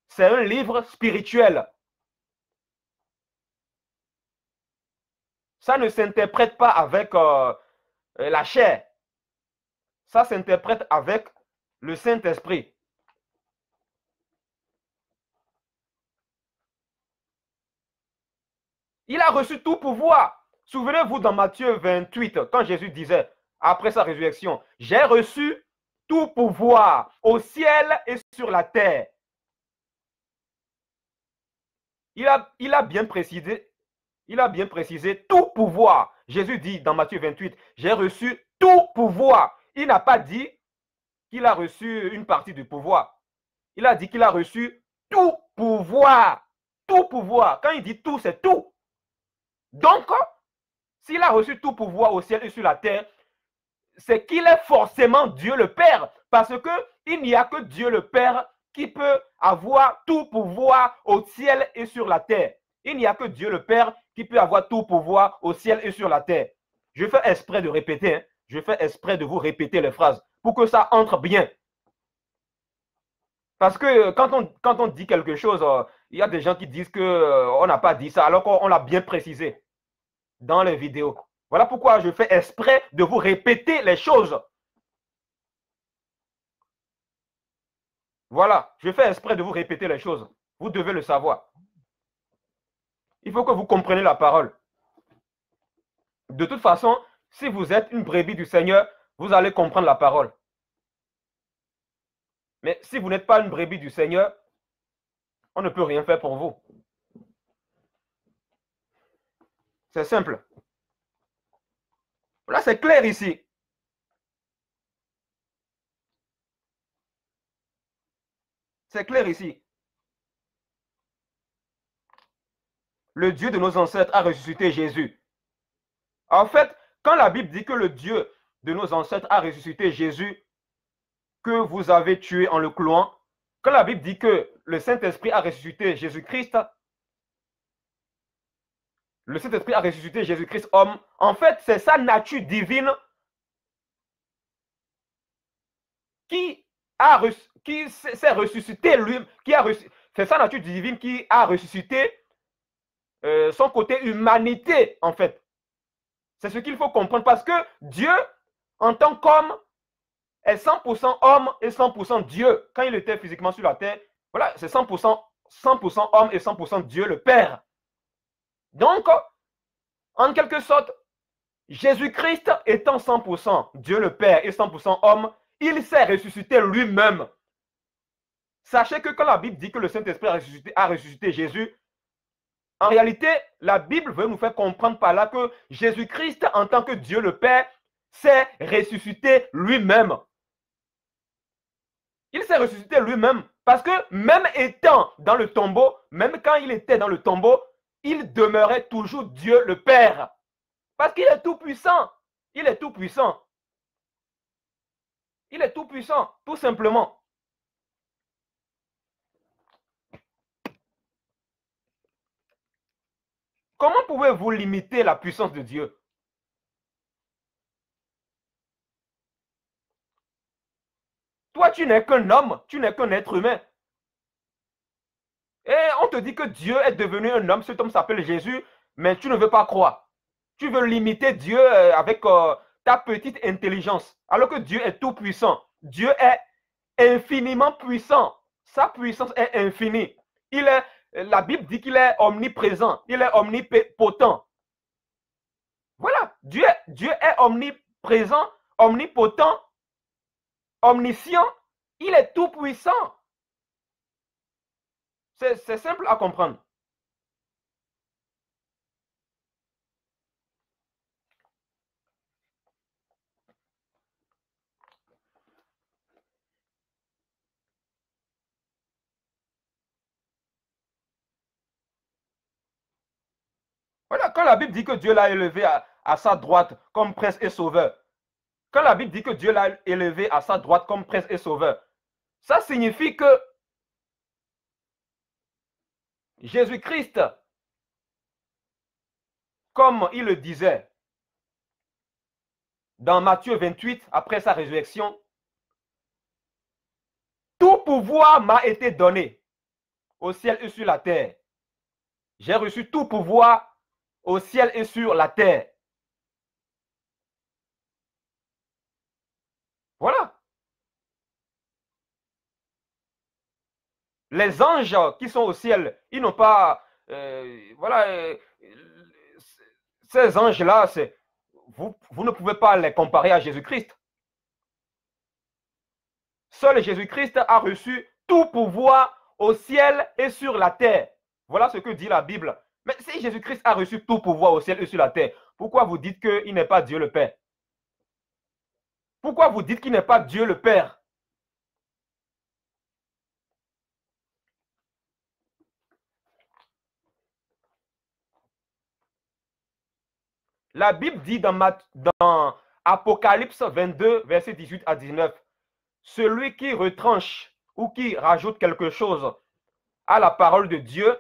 c'est un livre spirituel. Ça ne s'interprète pas avec la chair. Ça s'interprète avec le Saint-Esprit. Il a reçu tout pouvoir. Souvenez-vous dans Matthieu 28, quand Jésus disait, après sa résurrection, j'ai reçu tout pouvoir au ciel et sur la terre. Il a bien précisé tout pouvoir. Jésus dit dans Matthieu 28, j'ai reçu tout pouvoir. Il n'a pas dit qu'il a reçu une partie du pouvoir. Il a dit qu'il a reçu tout pouvoir. Tout pouvoir. Quand il dit tout, c'est tout. Donc, s'il a reçu tout pouvoir au ciel et sur la terre, c'est qu'il est forcément Dieu le Père. Parce qu'il n'y a que Dieu le Père qui peut avoir tout pouvoir au ciel et sur la terre. Il n'y a que Dieu le Père qui peut avoir tout pouvoir au ciel et sur la terre. Je fais exprès de répéter, hein. Je fais exprès de vous répéter les phrases pour que ça entre bien. Parce que quand on dit quelque chose, il y a des gens qui disent qu'on n'a pas dit ça, alors qu'on l'a bien précisé dans les vidéos. Voilà pourquoi je fais exprès de vous répéter les choses. Voilà, je fais exprès de vous répéter les choses. Vous devez le savoir. Il faut que vous compreniez la parole. De toute façon, si vous êtes une brebis du Seigneur, vous allez comprendre la parole. Mais si vous n'êtes pas une brebis du Seigneur, on ne peut rien faire pour vous. C'est simple. Là, c'est clair ici. C'est clair ici. Le Dieu de nos ancêtres a ressuscité Jésus. En fait, quand la Bible dit que le Dieu de nos ancêtres a ressuscité Jésus, que vous avez tué en le clouant, quand la Bible dit que le Saint-Esprit a ressuscité Jésus-Christ, le Saint-Esprit a ressuscité Jésus-Christ homme, en fait, c'est sa nature divine qui s'est ressuscité lui, c'est sa nature divine qui a ressuscité son côté humanité, en fait. C'est ce qu'il faut comprendre parce que Dieu, en tant qu'homme, est 100% homme et 100% Dieu. Quand il était physiquement sur la terre, voilà, c'est 100% homme et 100% Dieu le Père. Donc, en quelque sorte, Jésus-Christ étant 100% Dieu le Père et 100% homme, il s'est ressuscité lui-même. Sachez que quand la Bible dit que le Saint-Esprit a ressuscité Jésus, en réalité, la Bible veut nous faire comprendre par là que Jésus-Christ, en tant que Dieu le Père, s'est ressuscité lui-même. Il s'est ressuscité lui-même parce que même étant dans le tombeau, même quand il était dans le tombeau, il demeurait toujours Dieu le Père. Parce qu'il est tout puissant. Il est tout puissant. Il est tout puissant, tout simplement. Comment pouvez-vous limiter la puissance de Dieu? Toi, tu n'es qu'un homme, tu n'es qu'un être humain. Et on te dit que Dieu est devenu un homme, cet homme s'appelle Jésus, mais tu ne veux pas croire. Tu veux limiter Dieu avec ta petite intelligence, alors que Dieu est tout puissant. Dieu est infiniment puissant. Sa puissance est infinie. La Bible dit qu'il est omniprésent, il est omnipotent. Voilà, Dieu est omniprésent, omnipotent, omniscient, il est tout puissant. C'est simple à comprendre. Voilà, quand la Bible dit que Dieu l'a élevé à sa droite comme prince et sauveur, quand la Bible dit que Dieu l'a élevé à sa droite comme prince et sauveur, ça signifie que Jésus-Christ, comme il le disait dans Matthieu 28, après sa résurrection, tout pouvoir m'a été donné au ciel et sur la terre. J'ai reçu tout pouvoir au ciel et sur la terre. Voilà. Les anges qui sont au ciel, ils n'ont pas... voilà. Ces anges-là, vous ne pouvez pas les comparer à Jésus-Christ. Seul Jésus-Christ a reçu tout pouvoir au ciel et sur la terre. Voilà ce que dit la Bible. Mais si Jésus-Christ a reçu tout pouvoir au ciel et sur la terre, pourquoi vous dites qu'il n'est pas Dieu le Père? Pourquoi vous dites qu'il n'est pas Dieu le Père? La Bible dit dans Apocalypse 22, verset 18 à 19, celui qui retranche ou qui rajoute quelque chose à la parole de Dieu,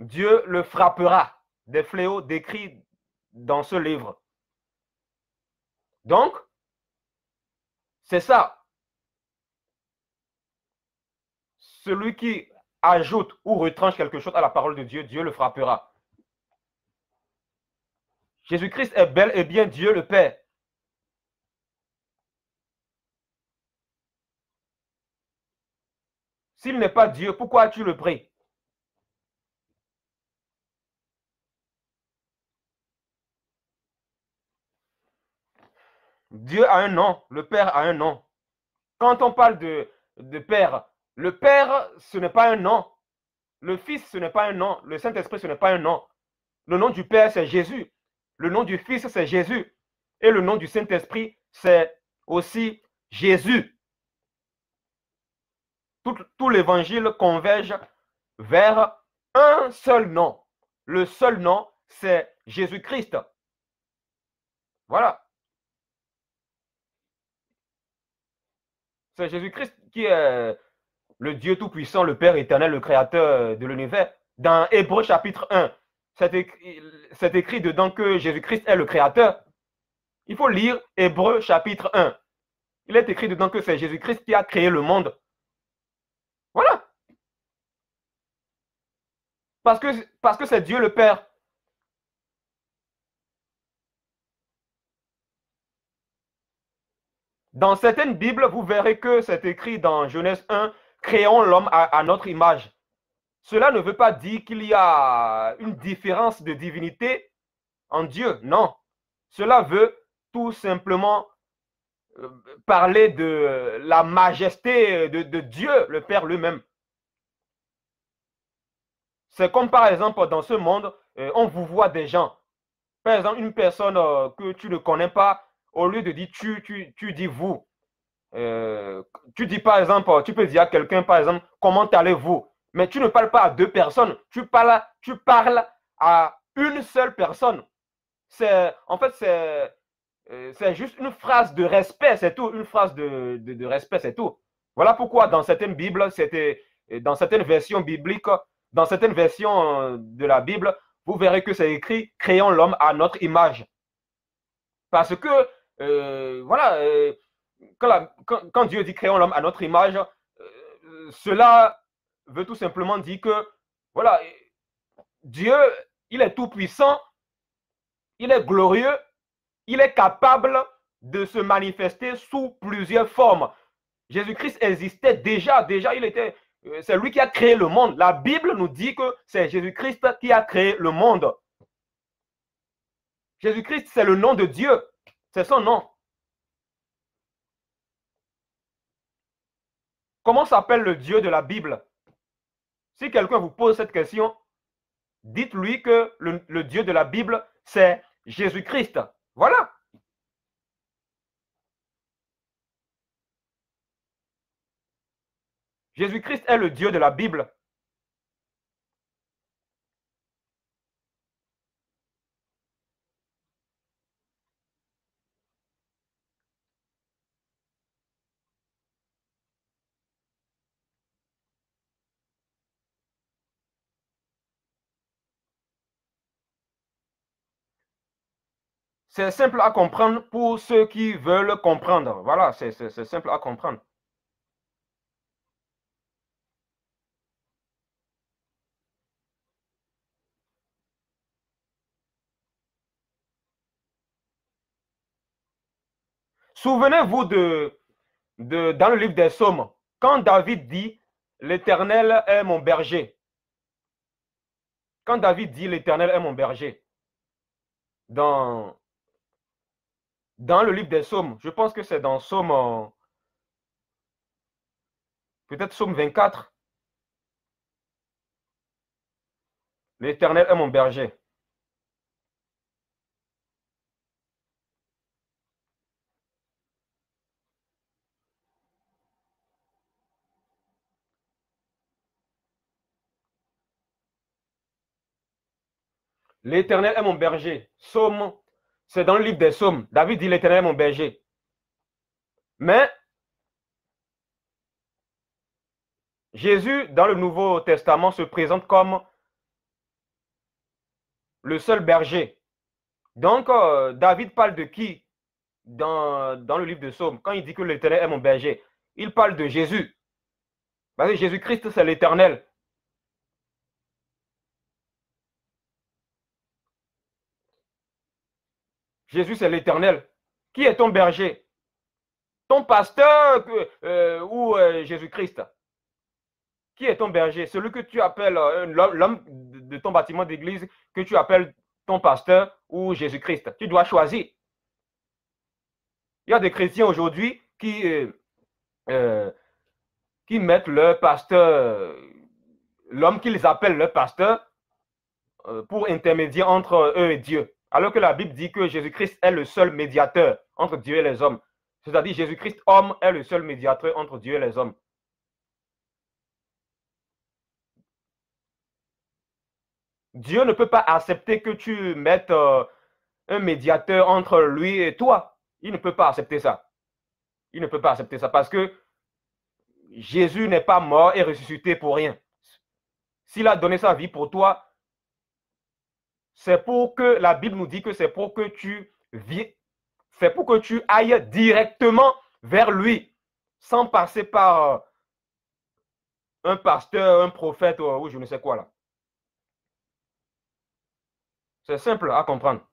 Dieu le frappera des fléaux décrits dans ce livre. Donc, c'est ça. Celui qui ajoute ou retranche quelque chose à la parole de Dieu, Dieu le frappera. Jésus-Christ est bel et bien Dieu le Père. S'il n'est pas Dieu, pourquoi as-tu le prie? Dieu a un nom, le Père a un nom. Quand on parle de Père, le Père, ce n'est pas un nom. Le Fils, ce n'est pas un nom. Le Saint-Esprit, ce n'est pas un nom. Le nom du Père, c'est Jésus. Le nom du Fils, c'est Jésus. Et le nom du Saint-Esprit, c'est aussi Jésus. Tout l'évangile converge vers un seul nom. Le seul nom, c'est Jésus-Christ. Voilà. C'est Jésus-Christ qui est le Dieu Tout-Puissant, le Père éternel, le Créateur de l'univers. Dans Hébreux chapitre 1, c'est écrit dedans que Jésus-Christ est le Créateur. Il faut lire Hébreux chapitre 1. Il est écrit dedans que c'est Jésus-Christ qui a créé le monde. Voilà. Parce que c'est Dieu le Père. Dans certaines Bibles, vous verrez que c'est écrit dans Genèse 1, créons l'homme à notre image. Cela ne veut pas dire qu'il y a une différence de divinité en Dieu. Non. Cela veut tout simplement parler de la majesté de Dieu, le Père lui-même. C'est comme par exemple dans ce monde, on vous voit des gens. Par exemple, une personne que tu ne connais pas, au lieu de dire tu dis vous. Tu dis par exemple, tu peux dire à quelqu'un par exemple, comment allez-vous? Mais tu ne parles pas à deux personnes, tu parles à une seule personne. En fait, c'est juste une phrase de respect, c'est tout, une phrase de respect, c'est tout. Voilà pourquoi dans certaines Bibles, dans certaines versions bibliques, dans certaines versions de la Bible, vous verrez que c'est écrit créons l'homme à notre image. Parce que, voilà, quand Dieu dit créons l'homme à notre image, cela veut tout simplement dire que, voilà, Dieu, il est tout puissant, il est glorieux, il est capable de se manifester sous plusieurs formes. Jésus-Christ existait déjà, c'est lui qui a créé le monde. La Bible nous dit que c'est Jésus-Christ qui a créé le monde. Jésus-Christ, c'est le nom de Dieu, c'est son nom. Comment s'appelle le Dieu de la Bible? Si quelqu'un vous pose cette question, dites-lui que le Dieu de la Bible, c'est Jésus-Christ. Voilà. Jésus-Christ est le Dieu de la Bible. C'est simple à comprendre pour ceux qui veulent comprendre. Voilà, c'est simple à comprendre. Souvenez-vous dans le livre des Psaumes, quand David dit l'Éternel est mon berger. Quand David dit l'Éternel est mon berger, dans le livre des Psaumes, je pense que c'est dans Psaume, peut-être Psaume 24, l'Éternel est mon berger. L'Éternel est mon berger. Psaume, c'est dans le livre des Psaumes. David dit l'Éternel est mon berger. Mais Jésus, dans le Nouveau Testament, se présente comme le seul berger. Donc, David parle de qui dans le livre de Psaume? Quand il dit que l'Éternel est mon berger, il parle de Jésus. Parce que Jésus-Christ, c'est l'Éternel. Jésus, c'est l'Éternel. Qui est ton berger? Ton pasteur ou Jésus-Christ? Qui est ton berger? Celui que tu appelles l'homme de ton bâtiment d'église, que tu appelles ton pasteur ou Jésus-Christ. Tu dois choisir. Il y a des chrétiens aujourd'hui qui mettent leur pasteur, l'homme qu'ils appellent leur pasteur, pour intermédiaire entre eux et Dieu. Alors que la Bible dit que Jésus-Christ est le seul médiateur entre Dieu et les hommes. C'est-à-dire Jésus-Christ, homme, est le seul médiateur entre Dieu et les hommes. Dieu ne peut pas accepter que tu mettes un médiateur entre lui et toi. Il ne peut pas accepter ça. Il ne peut pas accepter ça parce que Jésus n'est pas mort et ressuscité pour rien. S'il a donné sa vie pour toi, c'est pour que la Bible nous dit que c'est pour que tu c'est pour que tu ailles directement vers lui, sans passer par un pasteur, un prophète ou je ne sais quoi là. C'est simple à comprendre.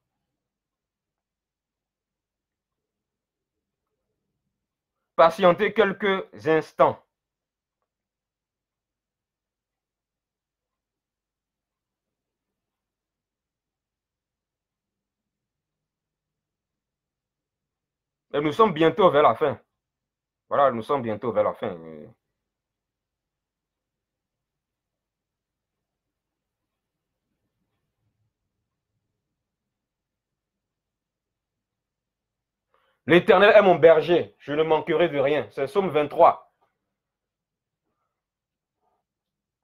Patientez quelques instants. Et nous sommes bientôt vers la fin. Voilà, nous sommes bientôt vers la fin. L'Éternel est mon berger, je ne manquerai de rien. C'est Psaume 23.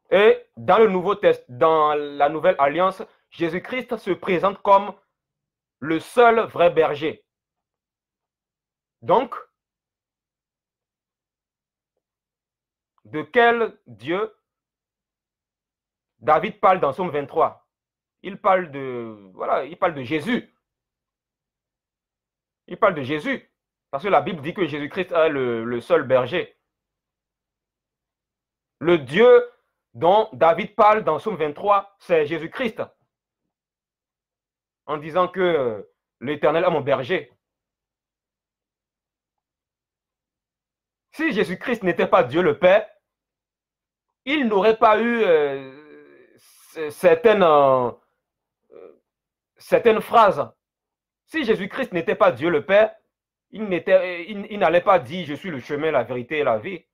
Et dans le Nouveau Testament, dans la Nouvelle Alliance, Jésus-Christ se présente comme le seul vrai berger. Donc, de quel Dieu David parle dans Psaume 23? Il parle de Jésus. Il parle de Jésus. Parce que la Bible dit que Jésus-Christ est le seul berger. Le Dieu dont David parle dans Psaume 23, c'est Jésus-Christ. En disant que l'Éternel est mon berger. Si Jésus-Christ n'était pas Dieu le Père, il n'aurait pas eu certaines phrases. Si Jésus-Christ n'était pas Dieu le Père, il n'allait pas dire « Je suis le chemin, la vérité et la vie ».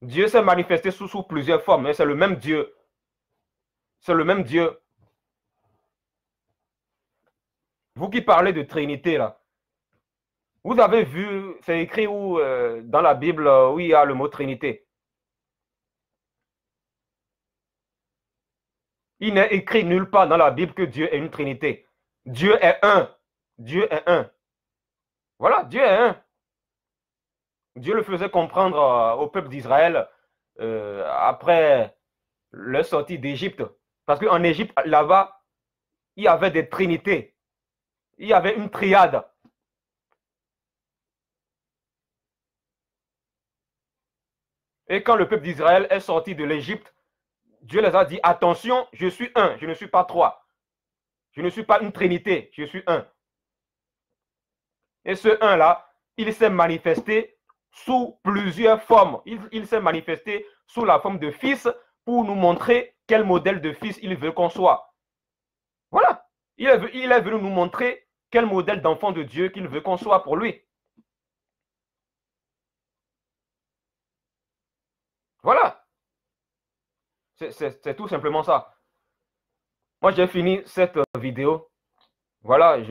Dieu s'est manifesté sous plusieurs formes, mais c'est le même Dieu. C'est le même Dieu. Vous qui parlez de Trinité, là, vous avez vu, c'est écrit où, dans la Bible où il y a le mot Trinité. Il n'est écrit nulle part dans la Bible que Dieu est une Trinité. Dieu est un. Dieu est un. Voilà, Dieu est un. Dieu le faisait comprendre au peuple d'Israël après leur sortie d'Égypte. Parce qu'en Égypte, là-bas, il y avait des trinités. Il y avait une triade. Et quand le peuple d'Israël est sorti de l'Égypte, Dieu les a dit, attention, je suis un, je ne suis pas trois. Je ne suis pas une trinité, je suis un. Et ce un-là, il s'est manifesté sous plusieurs formes. Il s'est manifesté sous la forme de fils pour nous montrer quel modèle de fils il veut qu'on soit. Voilà. Il est venu nous montrer quel modèle d'enfant de Dieu qu'il veut qu'on soit pour lui. Voilà. C'est tout simplement ça. Moi, j'ai fini cette vidéo. Voilà,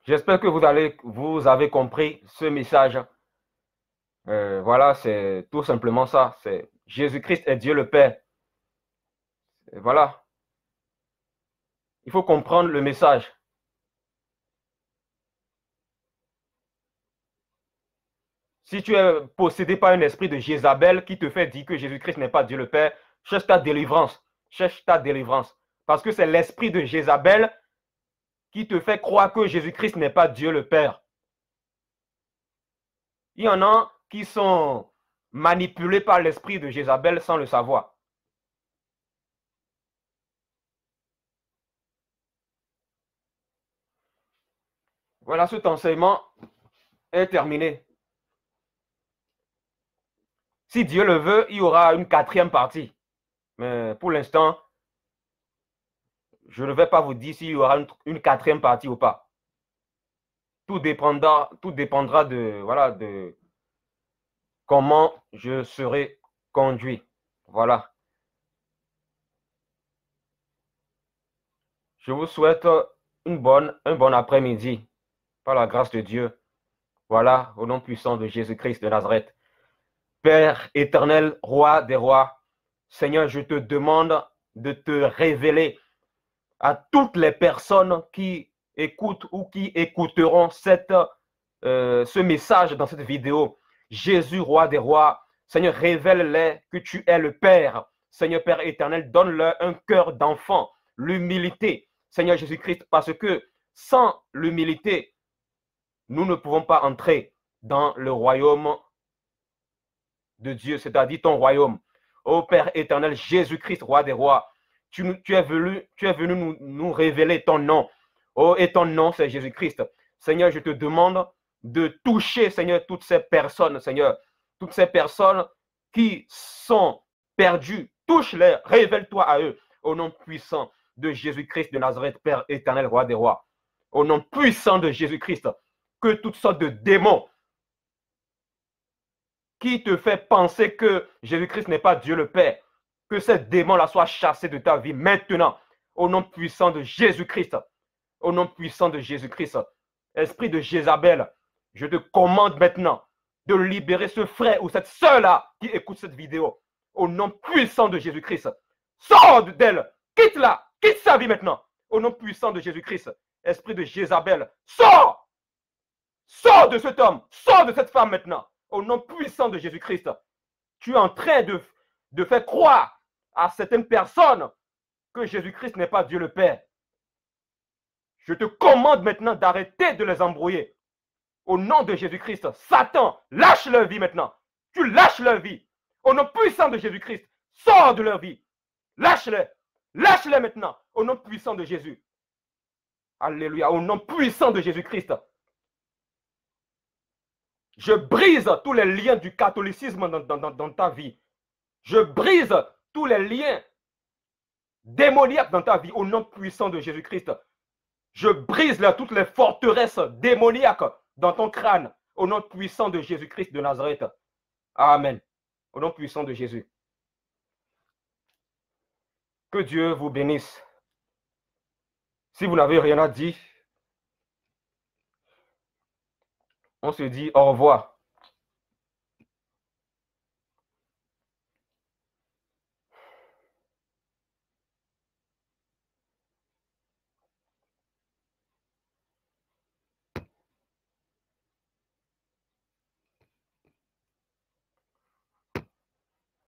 j'espère que vous avez compris ce message. Voilà, c'est tout simplement ça. C'est Jésus-Christ est Dieu le Père. Et voilà. Il faut comprendre le message. Si tu es possédé par un esprit de Jézabel qui te fait dire que Jésus-Christ n'est pas Dieu le Père, cherche ta délivrance. Cherche ta délivrance. Parce que c'est l'esprit de Jézabel qui te fait croire que Jésus-Christ n'est pas Dieu le Père. Il y en a qui sont manipulés par l'esprit de Jézabel sans le savoir. Voilà, cet enseignement est terminé. Si Dieu le veut, il y aura une 4e partie. Mais pour l'instant, je ne vais pas vous dire s'il y aura une 4e partie ou pas. Tout dépendra de, voilà, de comment je serai conduit. Voilà. Je vous souhaite un bon après-midi par la grâce de Dieu. Voilà, au nom puissant de Jésus-Christ de Nazareth. Père éternel, roi des rois, Seigneur, je te demande de te révéler à toutes les personnes qui écoutent ou qui écouteront ce message dans cette vidéo. Jésus, roi des rois, Seigneur, révèle-les que tu es le Père. Seigneur, Père éternel, donne-leur un cœur d'enfant, l'humilité. Seigneur Jésus-Christ, parce que sans l'humilité, nous ne pouvons pas entrer dans le royaume de Dieu, c'est-à-dire ton royaume. Ô Père éternel, Jésus-Christ, roi des rois, tu es venu nous révéler ton nom. Oh, et ton nom, c'est Jésus-Christ. Seigneur, je te demande de toucher, Seigneur, toutes ces personnes, Seigneur, toutes ces personnes qui sont perdues. Touche-les, révèle-toi à eux, au nom puissant de Jésus-Christ de Nazareth, Père éternel, roi des rois. Au nom puissant de Jésus-Christ, que toutes sortes de démons qui te fait penser que Jésus-Christ n'est pas Dieu le Père, que ces démons-là soient chassés de ta vie maintenant, au nom puissant de Jésus-Christ. Au nom puissant de Jésus-Christ. Esprit de Jézabel, je te commande maintenant de libérer ce frère ou cette sœur-là qui écoute cette vidéo. Au nom puissant de Jésus-Christ. Sors d'elle, quitte-la, quitte sa vie maintenant. Au nom puissant de Jésus-Christ. Esprit de Jézabel, sors! Sors de cet homme, sors de cette femme maintenant. Au nom puissant de Jésus-Christ. Tu es en train de faire croire à certaines personnes que Jésus-Christ n'est pas Dieu le Père. Je te commande maintenant d'arrêter de les embrouiller. Au nom de Jésus-Christ, Satan, lâche leur vie maintenant. Tu lâches leur vie. Au nom puissant de Jésus-Christ, sors de leur vie. Lâche-les. Lâche-les maintenant. Au nom puissant de Jésus. Alléluia. Au nom puissant de Jésus-Christ. Je brise tous les liens du catholicisme dans ta vie. Je brise tous les liens démoniaques dans ta vie au nom puissant de Jésus-Christ. Je brise là toutes les forteresses démoniaques dans ton crâne au nom puissant de Jésus-Christ de Nazareth. Amen. Au nom puissant de Jésus. Que Dieu vous bénisse. Si vous n'avez rien à dire, on se dit au revoir.